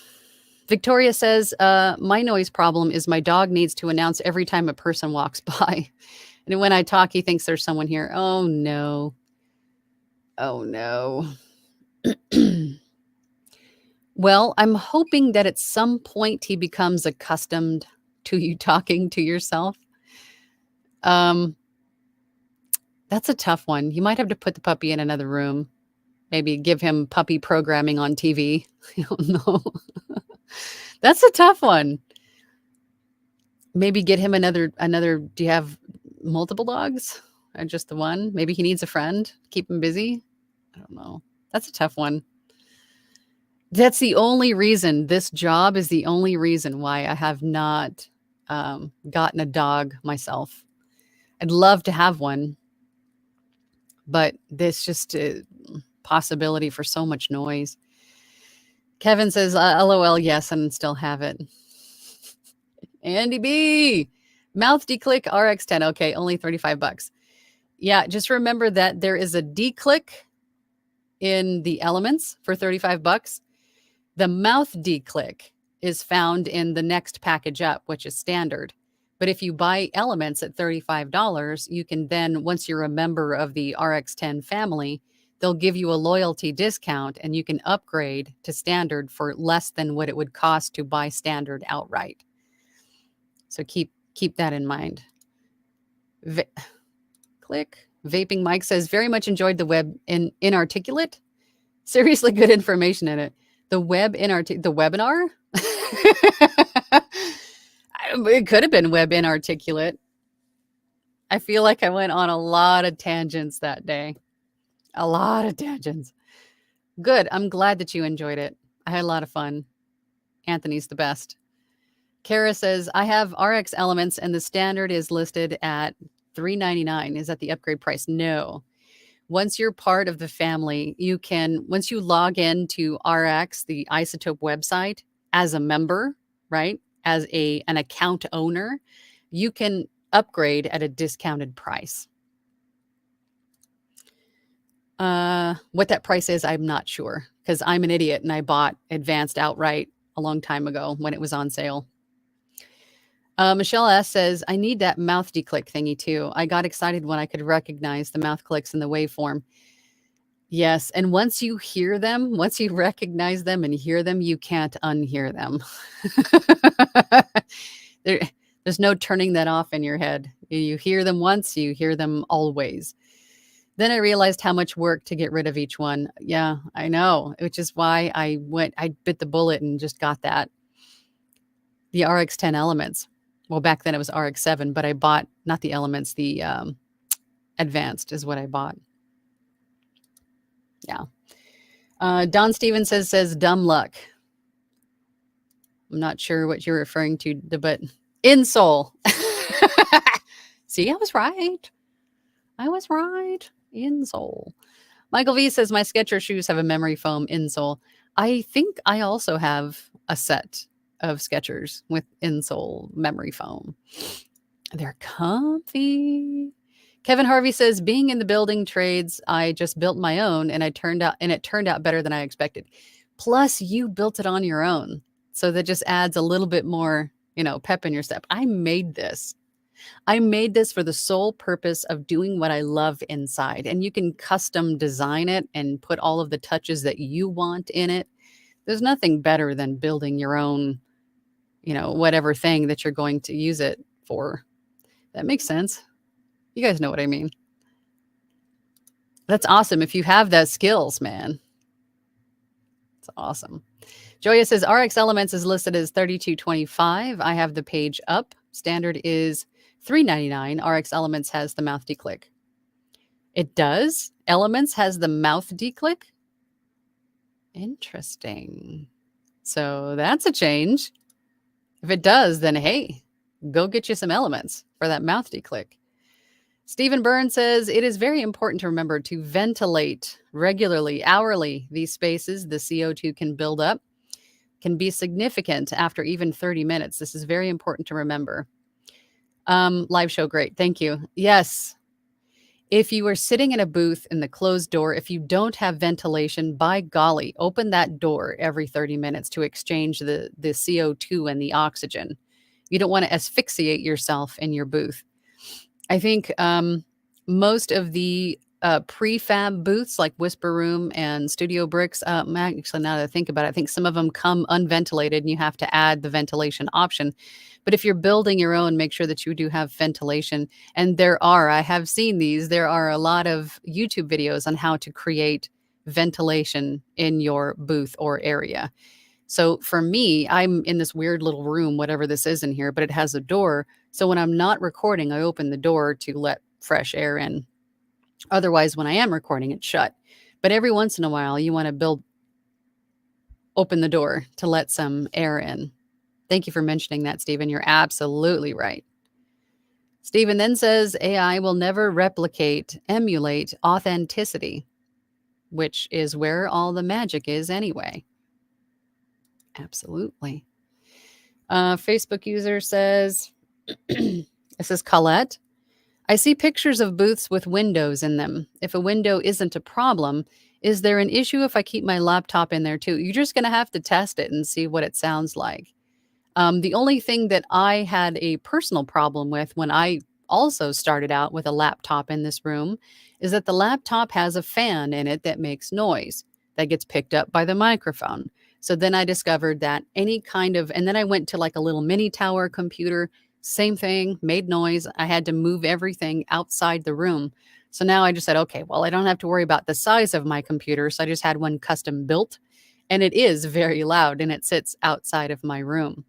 Victoria says, my noise problem is my dog needs to announce every time a person walks by. And when I talk, he thinks there's someone here. Oh, no. Oh, no. Well, I'm hoping that at some point he becomes accustomed to you talking to yourself. That's a tough one. You might have to put the puppy in another room. Maybe give him puppy programming on TV. I don't know. That's a tough one. Maybe get him another. Do you have multiple dogs or just the one? Maybe he needs a friend. Keep him busy. I don't know. That's a tough one. That's the only reason. This job is the only reason why I have not gotten a dog myself. I'd love to have one, but there's just a possibility for so much noise. Kevin says, LOL, yes, and still have it. Andy B, mouth declick RX10. Okay, only $35. Yeah, just remember that there is a declick in the elements for $35. The mouth declick is found in the next package up, which is standard. But if you buy elements at $35, you can then, once you're a member of the RX10 family, they'll give you a loyalty discount and you can upgrade to standard for less than what it would cost to buy standard outright. So keep that in mind. Click. Vaping Mike says, very much enjoyed the web inarticulate. Seriously good information in it. The webinar? It could have been web inarticulate. I feel like I went on a lot of tangents that day. A lot of tangents. Good. I'm glad that you enjoyed it. I had a lot of fun. Anthony's the best. Kara says, I have RX elements and the standard is listed at $399. Is that the upgrade price? No. Once you're part of the family, you can, once you log in to RX, the Isotope website, as a member, right? as an account owner, you can upgrade at a discounted price. What that price is, I'm not sure, because I'm an idiot and I bought advanced outright a long time ago when it was on sale. Michelle S. says, I need that mouth declick thingy too. I got excited when I could recognize the mouth clicks in the waveform. Yes, and once you hear them, once you recognize them and hear them, you can't unhear them. There's no turning that off in your head. You hear them once, you hear them always. Then I realized how much work to get rid of each one. Yeah, I know, which is why I bit the bullet and just got that. The RX10 Elements. Well, back then it was RX7, but I bought, not the Elements, the Advanced is what I bought. Yeah. Don Stevens says dumb luck. I'm not sure what you're referring to, but insole. See, I was right. Insole. Michael V says, my Skechers shoes have a memory foam insole. I think I also have a set of Skechers with insole memory foam. They're comfy. Kevin Harvey says, being in the building trades, I just built my own and it turned out better than I expected. Plus, you built it on your own. So that just adds a little bit more, pep in your step. I made this for the sole purpose of doing what I love inside. And you can custom design it and put all of the touches that you want in it. There's nothing better than building your own, whatever thing that you're going to use it for. That makes sense. You guys know what I mean. That's awesome. If you have that skills, man. It's awesome. Joya says RX Elements is listed as $32.25. I have the page up. Standard is $3.99. RX Elements has the mouth declick. It does? Elements has the mouth declick? Interesting. So that's a change. If it does, then hey, go get you some Elements for that mouth declick. Stephen Byrne says, it is very important to remember to ventilate regularly, hourly. These spaces, the CO2 can build up, can be significant after even 30 minutes. This is very important to remember. Live show, great. Thank you. Yes. If you are sitting in a booth in the closed door, if you don't have ventilation, by golly, open that door every 30 minutes to exchange the CO2 and the oxygen. You don't want to asphyxiate yourself in your booth. I think most of the prefab booths like Whisper Room and Studio Bricks, actually now that I think about it, I think some of them come unventilated and you have to add the ventilation option. But if you're building your own, make sure that you do have ventilation. And I have seen these, there are a lot of YouTube videos on how to create ventilation in your booth or area. So for me, I'm in this weird little room, whatever this is in here, but it has a door. So when I'm not recording, I open the door to let fresh air in. Otherwise, when I am recording, it's shut. But every once in a while, you want to open the door to let some air in. Thank you for mentioning that, Stephen. You're absolutely right. Stephen then says AI will never emulate authenticity, which is where all the magic is anyway. Absolutely. Facebook user says, this is Colette. I see pictures of booths with windows in them. If a window isn't a problem, is there an issue if I keep my laptop in there too? You're just going to have to test it and see what it sounds like. The only thing that I had a personal problem with when I also started out with a laptop in this room is that the laptop has a fan in it that makes noise that gets picked up by the microphone. So then I discovered that and then I went to like a little mini tower computer, same thing, made noise. I had to move everything outside the room. So now I just said, okay, well, I don't have to worry about the size of my computer. So I just had one custom built and it is very loud and it sits outside of my room.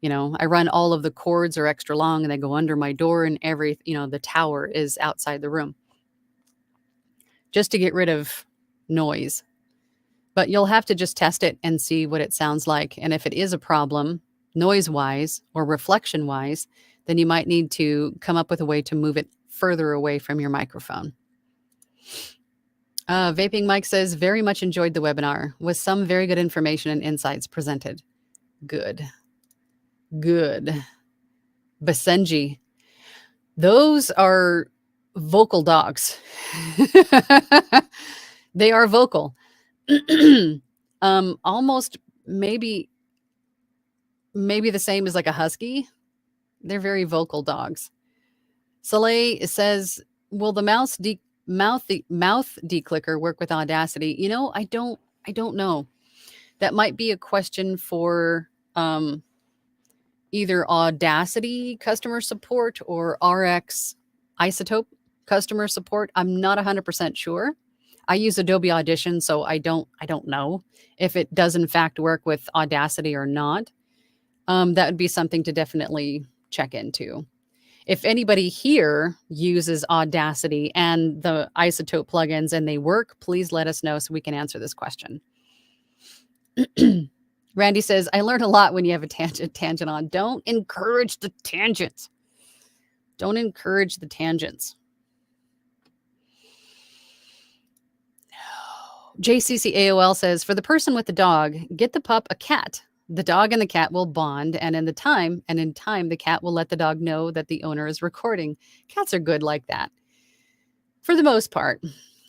I run all of the cords are extra long and they go under my door and the tower is outside the room just to get rid of noise. But you'll have to just test it and see what it sounds like. And if it is a problem, noise-wise or reflection-wise, then you might need to come up with a way to move it further away from your microphone. Vaping Mike says, very much enjoyed the webinar with some very good information and insights presented. Good. Good. Basenji. Those are vocal dogs. They are vocal. Almost maybe the same as like a husky. They're very vocal dogs. Soleil says, "Will the mouth declicker work with Audacity?" I don't know. That might be a question for either Audacity customer support or RX Isotope customer support. I'm not 100% sure. I use Adobe Audition, so I don't know if it does in fact work with Audacity or not. That would be something to definitely check into. If anybody here uses Audacity and the Isotope plugins and they work, please let us know so we can answer this question. Randy says, "I learned a lot when you have a tangent on. Don't encourage the tangents. Don't encourage the tangents." JCC AOL says, "For the person with the dog, get the pup a cat. The dog and the cat will bond, and in time, the cat will let the dog know that the owner is recording." Cats are good like that, for the most part,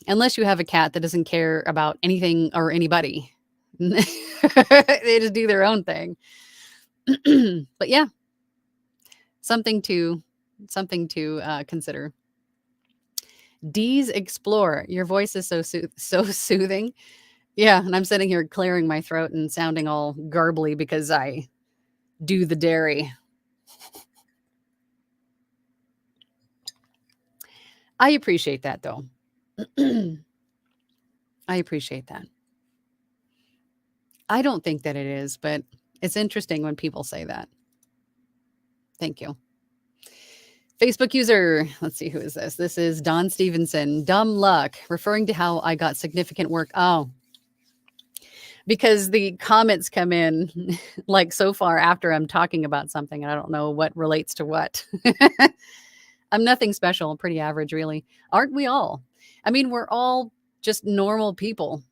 unless you have a cat that doesn't care about anything or anybody. They just do their own thing. But yeah, something to consider. D's Explore. Your voice is so soothing. Yeah, and I'm sitting here clearing my throat and sounding all garbly because I do the dairy. I appreciate that, though. I appreciate that. I don't think that it is, but it's interesting when people say that. Thank you. Facebook user, let's see, who is this? This is Don Stevenson. "Dumb luck," referring to how I got significant work. Oh, because the comments come in like so far after I'm talking about something, and I don't know what relates to what. I'm nothing special. I'm pretty average, really. Aren't we all? I mean, we're all just normal people.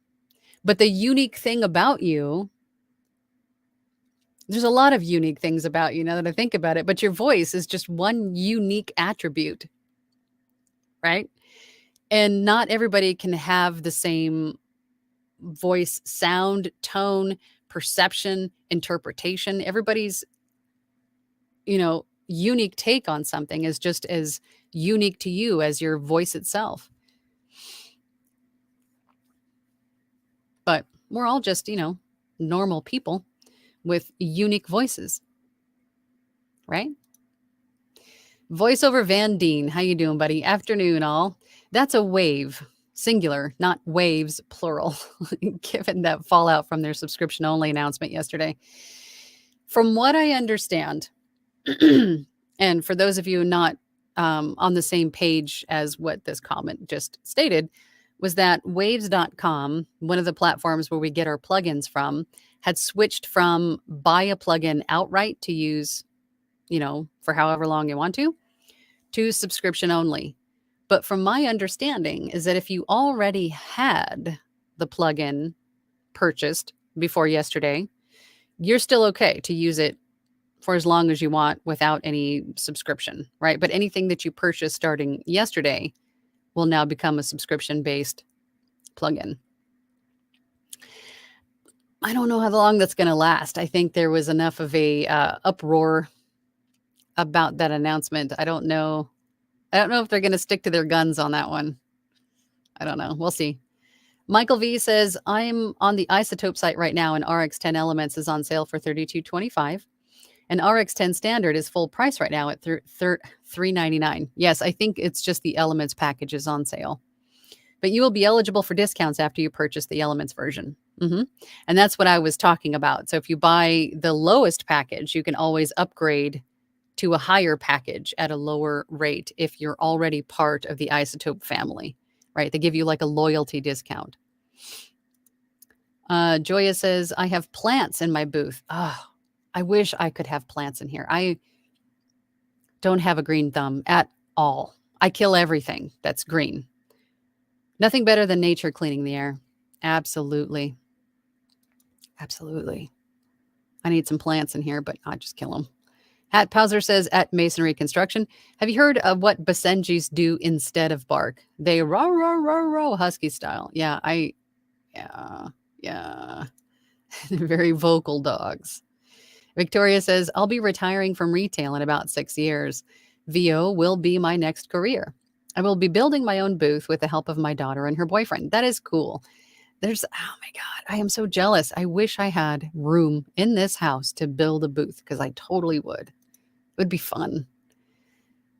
But the unique thing about you, there's a lot of unique things about you now that I think about it, but your voice is just one unique attribute, right? And not everybody can have the same voice, sound, tone, perception, interpretation. Everybody's, unique take on something is just as unique to you as your voice itself. But we're all just, normal people with unique voices, right? VoiceOver Van Deen, how you doing, buddy? Afternoon, all. That's a wave, singular, not waves, plural, given that fallout from their subscription-only announcement yesterday. From what I understand, and for those of you not on the same page as what this comment just stated, was that waves.com, one of the platforms where we get our plugins from, had switched from buy a plugin outright to use, for however long you want to subscription only. But from my understanding is that if you already had the plugin purchased before yesterday, you're still okay to use it for as long as you want without any subscription, right? But anything that you purchased starting yesterday will now become a subscription-based plugin. I don't know how long that's going to last. I think there was enough of a uproar about that announcement. I don't know if they're going to stick to their guns on that one. I don't know. We'll see. Michael V says, "I'm on the Isotope site right now, and RX10 Elements is on sale for $32.25. And RX10 Standard is full price right now at $399. Yes, I think it's just the Elements package is on sale. But you will be eligible for discounts after you purchase the Elements version. And that's what I was talking about. So if you buy the lowest package, you can always upgrade to a higher package at a lower rate if you're already part of the Isotope family, right? They give you like a loyalty discount. Joya says, "I have plants in my booth." Oh, I wish I could have plants in here. I don't have a green thumb at all. I kill everything that's green. Nothing better than nature cleaning the air. Absolutely. Absolutely. I need some plants in here, but I just kill them. Hat Pauser says, at Masonry Construction, have you heard of what Basenjis do instead of bark? They row, row, row, row, husky style. Yeah, yeah. Very vocal dogs. Victoria says, I'll be retiring from retail in about 6 years. VO will be my next career. I will be building my own booth with the help of my daughter and her boyfriend. That is cool. Oh my God, I am so jealous. I wish I had room in this house to build a booth because I totally would. It would be fun.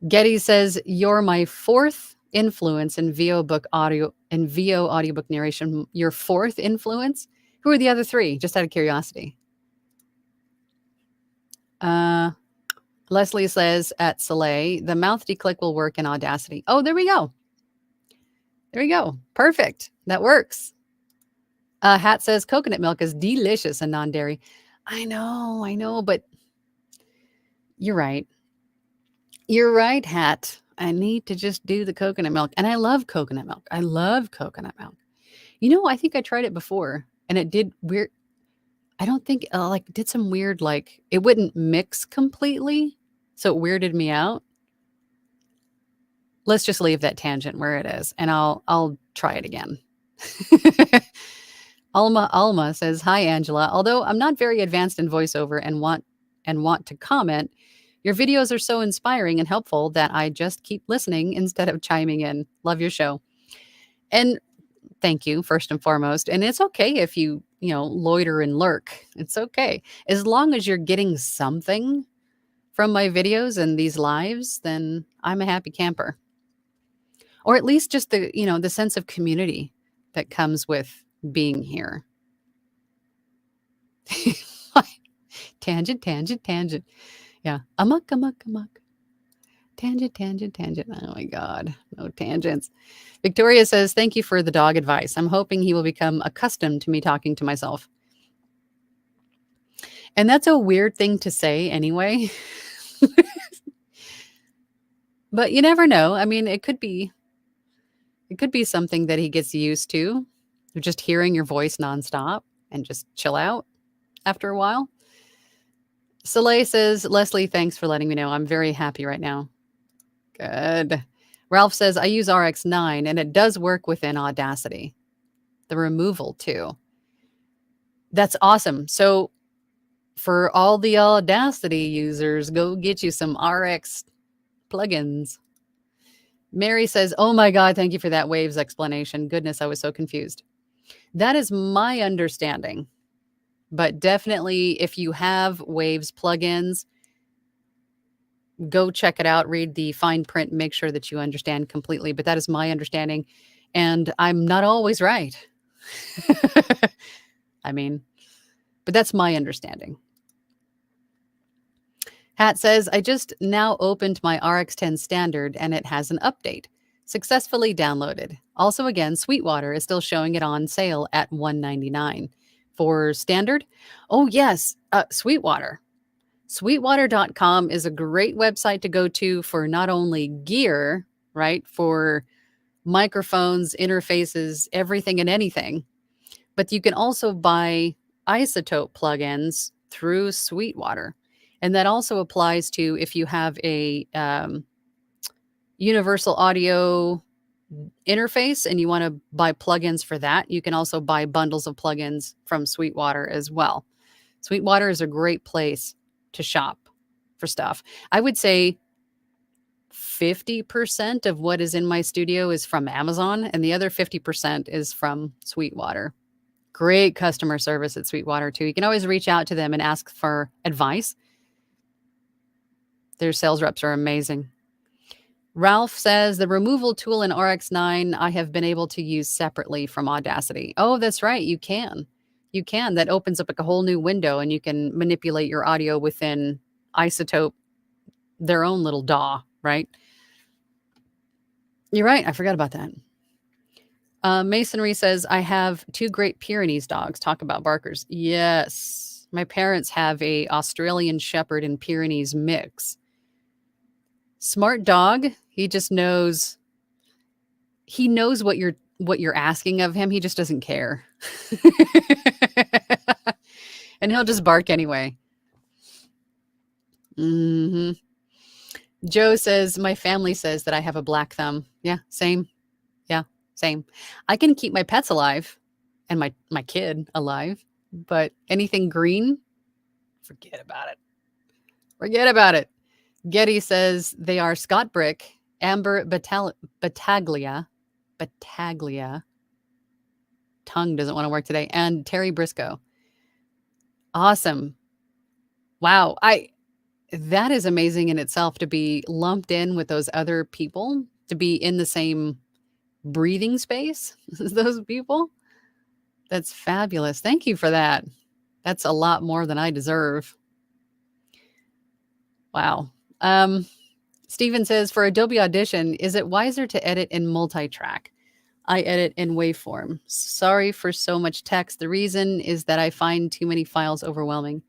Getty says, you're my fourth influence in VO book audio and VO audiobook narration. Your fourth influence? Who are the other three? Just out of curiosity. Leslie says at Soleil, the mouth declick will work in Audacity. Oh, there we go. There we go. Perfect. That works. Hat says coconut milk is delicious and non-dairy. I know, but you're right. You're right, Hat. I need to just do the coconut milk. And I love coconut milk. I think I tried it before and it did weird. I don't think did some weird, it wouldn't mix completely. So it weirded me out. Let's just leave that tangent where it is and I'll try it again. Alma says, hi, Angela. Although I'm not very advanced in voiceover and want to comment, your videos are so inspiring and helpful that I just keep listening instead of chiming in. Love your show. And thank you, first and foremost. And it's okay if you loiter and lurk. It's okay. As long as you're getting something from my videos and these lives, then I'm a happy camper. Or at least just the sense of community that comes with being here. Tangent. Yeah. Amok. Tangent. Oh my God. No tangents. Victoria says, thank you for the dog advice. I'm hoping he will become accustomed to me talking to myself. And that's a weird thing to say anyway. But you never know. I mean, it could be something that he gets used to. Just hearing your voice nonstop and just chill out after a while. Soleil says, Leslie, thanks for letting me know. I'm very happy right now. Good. Ralph says, I use RX9 and it does work within Audacity. The removal too. That's awesome. So for all the Audacity users, go get you some RX plugins. Mary says, oh my God, thank you for that Waves explanation. Goodness, I was so confused. That is my understanding. But definitely, if you have Waves plugins, go check it out, read the fine print, make sure that you understand completely. But that is my understanding. And I'm not always right. But that's my understanding. Hat says, I just now opened my RX10 standard and it has an update. Successfully downloaded. Also, again, Sweetwater is still showing it on sale at $199. For standard? Oh, yes, Sweetwater. Sweetwater.com is a great website to go to for not only gear, right, for microphones, interfaces, everything and anything, but you can also buy isotope plugins through Sweetwater. And that also applies to if you have a universal audio interface and you want to buy plugins for that, you can also buy bundles of plugins from Sweetwater as well. Sweetwater is a great place to shop for stuff. I would say 50% of what is in my studio is from Amazon and the other 50% is from Sweetwater. Great customer service at Sweetwater too. You can always reach out to them and ask for advice. Their sales reps are amazing. Ralph says, the removal tool in RX9 I have been able to use separately from Audacity. Oh, that's right. You can. That opens up like a whole new window and you can manipulate your audio within Isotope, their own little DAW, right? You're right. I forgot about that. Masonry says, I have 2 Great Pyrenees dogs. Talk about barkers. Yes. My parents have a Australian Shepherd and Pyrenees mix. Smart dog. He just knows. He knows what you're asking of him. He just doesn't care. And he'll just bark anyway. Hmm. Joe says, my family says that I have a black thumb. Yeah, same. Yeah, same. I can keep my pets alive and my kid alive, but anything green, forget about it. Forget about it. Getty says they are Scott Brick, Amber Battaglia, tongue doesn't want to work today, and Terry Briscoe. Awesome. Wow. That is amazing in itself to be lumped in with those other people, to be in the same breathing space as those people. That's fabulous. Thank you for that. That's a lot more than I deserve. Wow. Steven says, for Adobe Audition, is it wiser to edit in multi-track? I edit in waveform. Sorry for so much text. The reason is that I find too many files overwhelming.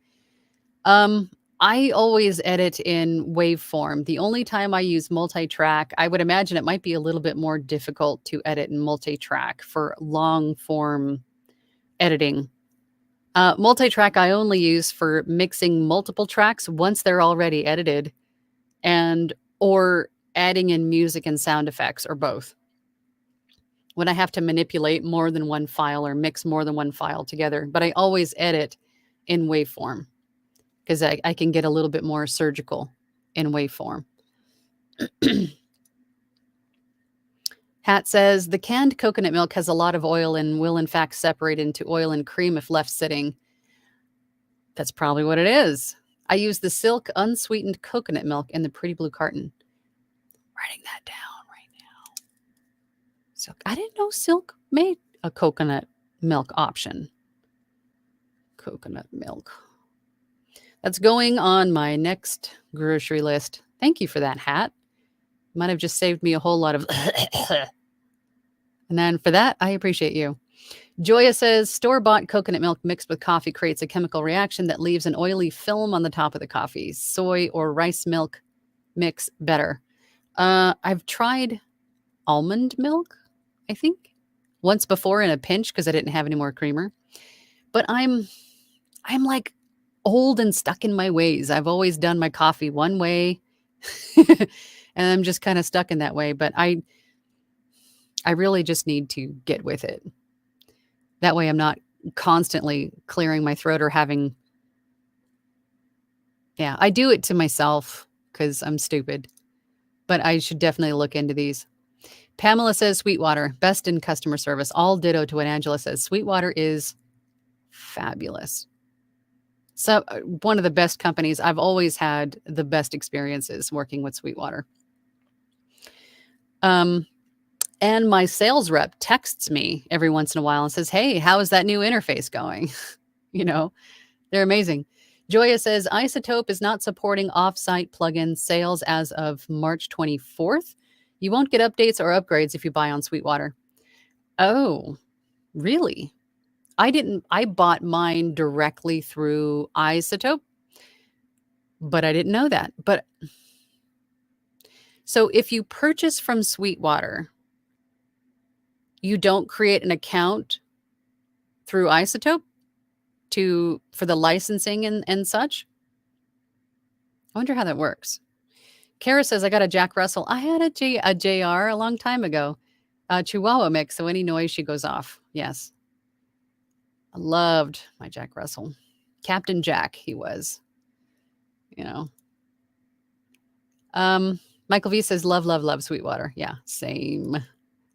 I always edit in waveform. The only time I use multi-track, I would imagine it might be a little bit more difficult to edit in multi-track for long form editing. Multi-track I only use for mixing multiple tracks once they're already edited, and or adding in music and sound effects, or both. When I have to manipulate more than one file or mix more than one file together, but I always edit in waveform because I can get a little bit more surgical in waveform. Hat says, the canned coconut milk has a lot of oil and will in fact separate into oil and cream if left sitting. That's probably what it is. I use the Silk unsweetened coconut milk in the pretty blue carton. Writing that down right now. Silk. I didn't know Silk made a coconut milk option. Coconut milk. That's going on my next grocery list. Thank you for that, Hat. Might have just saved me a whole lot of and then for that, I appreciate you. Joya says, store-bought coconut milk mixed with coffee creates a chemical reaction that leaves an oily film on the top of the coffee. Soy or rice milk mix better. I've tried almond milk, I think, once before in a pinch because I didn't have any more creamer. But I'm like old and stuck in my ways. I've always done my coffee one way, and I'm just kind of stuck in that way. But I really just need to get with it. That way I'm not constantly clearing my throat or having... Yeah, I do it to myself because I'm stupid. But I should definitely look into these. Pamela says Sweetwater, best in customer service. All ditto to what Angela says. Sweetwater is fabulous. So one of the best companies. I've always had the best experiences working with Sweetwater. And my sales rep texts me every once in a while and says, hey, how is that new interface going? They're amazing. Joya says, Isotope is not supporting off-site plugin sales as of March 24th. You won't get updates or upgrades if you buy on Sweetwater. Oh, really? I bought mine directly through Isotope, but I didn't know that. But so if you purchase from Sweetwater, you don't create an account through Isotope for the licensing and such? I wonder how that works. Kara says, I got a Jack Russell. I had a JR a long time ago. Chihuahua mix, so any noise she goes off. Yes. I loved my Jack Russell. Captain Jack, he was. Michael V says, love, love, love Sweetwater. Yeah, same.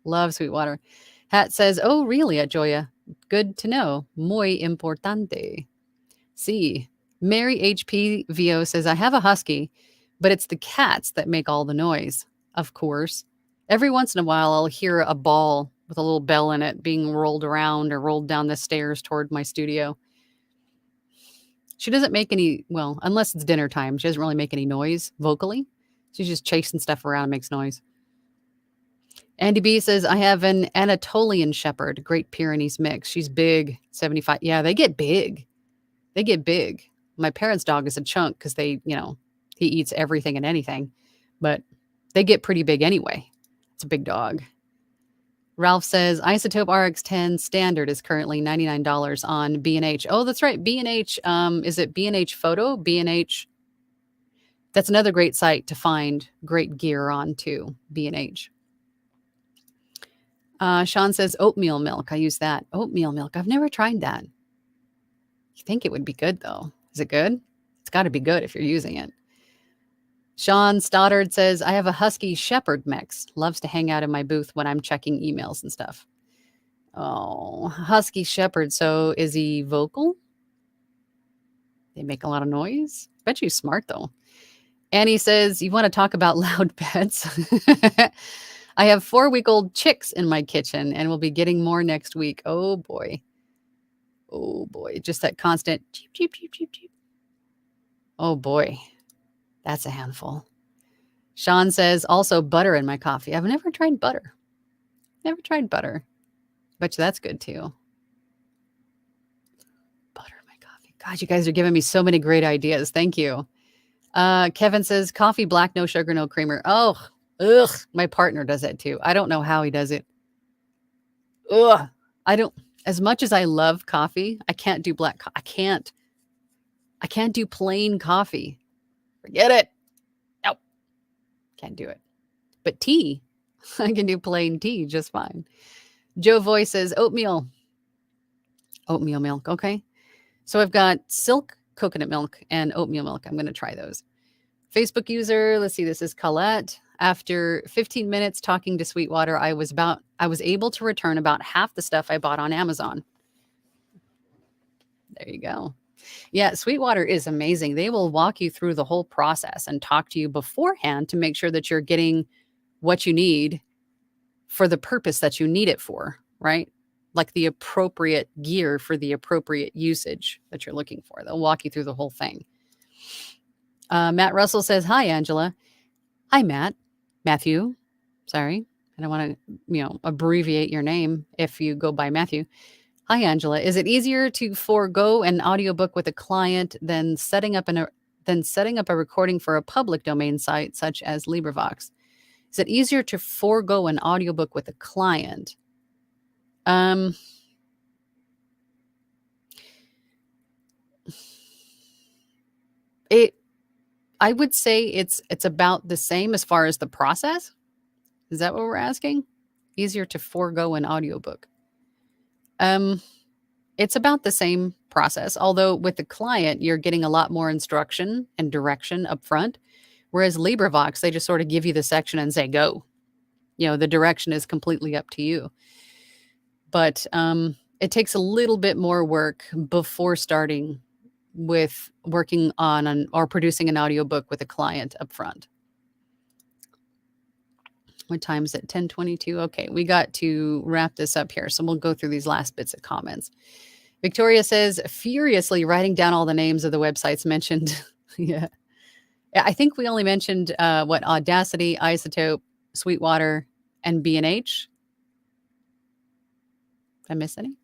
Love Sweetwater. Hat says, oh, really, at Joya? Good to know. Muy importante. See. Mary HP VO says, I have a husky, but it's the cats that make all the noise. Of course. Every once in a while, I'll hear a ball with a little bell in it being rolled around or rolled down the stairs toward my studio. She doesn't make any, well, unless it's dinner time, she doesn't really make any noise vocally. She's just chasing stuff around and makes noise. Andy B says, I have an Anatolian Shepherd, Great Pyrenees mix. She's big, 75. Yeah, they get big. They get big. My parents' dog is a chunk because he eats everything and anything. But they get pretty big anyway. It's a big dog. Ralph says, Isotope RX10 standard is currently $99 on B&H. Oh, that's right. B&H, is it B&H Photo? B&H That's another great site to find great gear on too, B&H. Sean says oatmeal milk. I use that. Oatmeal milk. I've never tried that. You think it would be good though? Is it good? It's got to be good if you're using it. Sean Stoddard says, I have a Husky Shepherd mix. Loves to hang out in my booth when I'm checking emails and stuff. Oh, Husky Shepherd. So is he vocal? They make a lot of noise. Bet you smart though. Annie says, you want to talk about loud pets? I have 4-week-old chicks in my kitchen and we'll be getting more next week. Oh boy. Oh boy. Just that constant cheep, cheep, cheep, cheep, cheep. Oh boy. That's a handful. Sean says, also butter in my coffee. I've never tried butter. Never tried butter. Bet you that's good too. Butter in my coffee. God, you guys are giving me so many great ideas. Thank you. Kevin says, coffee black, no sugar, no creamer. Oh, ugh. My partner does that too. I don't know how he does it. Ugh. As much as I love coffee, I can't do black. I can't do plain coffee. Forget it. Nope. Can't do it. But tea, I can do plain tea just fine. Joe Voice says oatmeal milk. Okay. So I've got silk coconut milk and oatmeal milk. I'm going to try those. Facebook user, let's see, this is Colette. After 15 minutes talking to Sweetwater, I was able to return about half the stuff I bought on Amazon. There you go. Yeah, Sweetwater is amazing. They will walk you through the whole process and talk to you beforehand to make sure that you're getting what you need for the purpose that you need it for, right? Like the appropriate gear for the appropriate usage that you're looking for. They'll walk you through the whole thing. Matt Russell says, hi, Angela. Hi, Matthew. Sorry. I don't want to, abbreviate your name if you go by Matthew. Hi, Angela. Is it easier to forego an audiobook with a client than setting up a recording for a public domain site such as LibriVox? Is it easier to forego an audiobook with a client? I would say it's about the same as far as the process. Is that what we're asking? Easier to forego an audiobook. It's about the same process, although with the client, you're getting a lot more instruction and direction up front. Whereas LibriVox, they just sort of give you the section and say, go. The direction is completely up to you. But it takes a little bit more work before starting with working on or producing an audiobook with a client up front. What time is it? 10:22. Okay, we got to wrap this up here. So we'll go through these last bits of comments. Victoria says, furiously writing down all the names of the websites mentioned. Yeah. I think we only mentioned Audacity, Isotope, Sweetwater, and B&H. Did I miss any?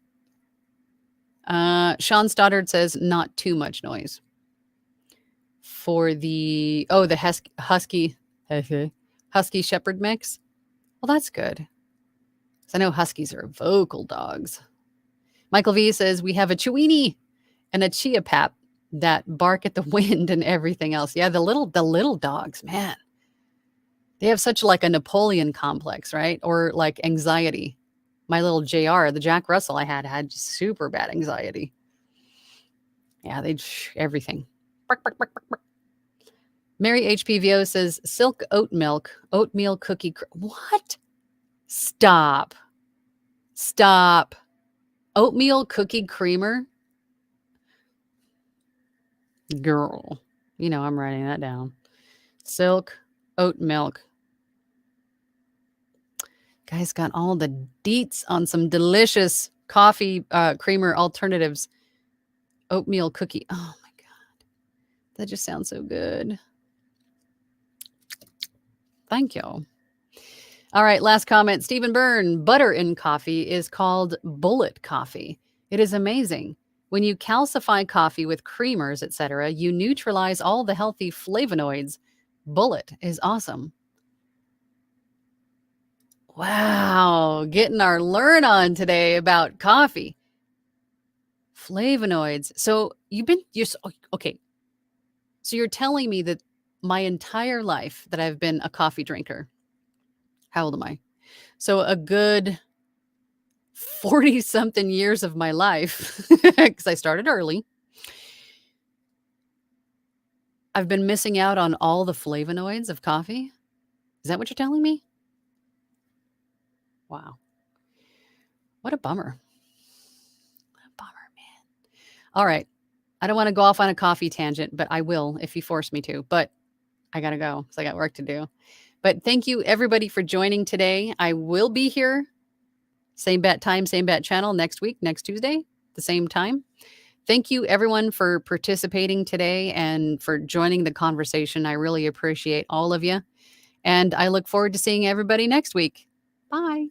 Sean Stoddard says, not too much noise. For the Husky Shepherd mix. Well, that's good. I know Huskies are vocal dogs. Michael V says, we have a Chiweenie and a Chia Pap that bark at the wind and everything else. Yeah, the little dogs, man. They have such like a Napoleon complex, right? Or like anxiety. My little JR, the Jack Russell I had super bad anxiety. Yeah, everything. Bark, bark, bark, bark, bark. Mary HPVO says, silk oat milk, oatmeal cookie. What? Stop. Oatmeal cookie creamer? Girl. I'm writing that down. Silk oat milk. Guys got all the deets on some delicious coffee creamer alternatives. Oatmeal cookie. Oh my God. That just sounds so good. Thank you. All right, last comment. Stephen Byrne, butter in coffee is called bullet coffee. It is amazing. When you calcify coffee with creamers, etc., you neutralize all the healthy flavonoids. Bullet is awesome. Wow, getting our learn on today about coffee. Flavonoids. So okay. So you're telling me that my entire life that I've been a coffee drinker. How old am I? So a good 40 something years of my life, because I started early. I've been missing out on all the flavonoids of coffee. Is that what you're telling me? Wow. What a bummer. Man. All right. I don't want to go off on a coffee tangent, but I will if you force me to. But I got to go because I got work to do. But thank you, everybody, for joining today. I will be here, same bat time, same bat channel next week, next Tuesday, the same time. Thank you, everyone, for participating today and for joining the conversation. I really appreciate all of you. And I look forward to seeing everybody next week. Bye.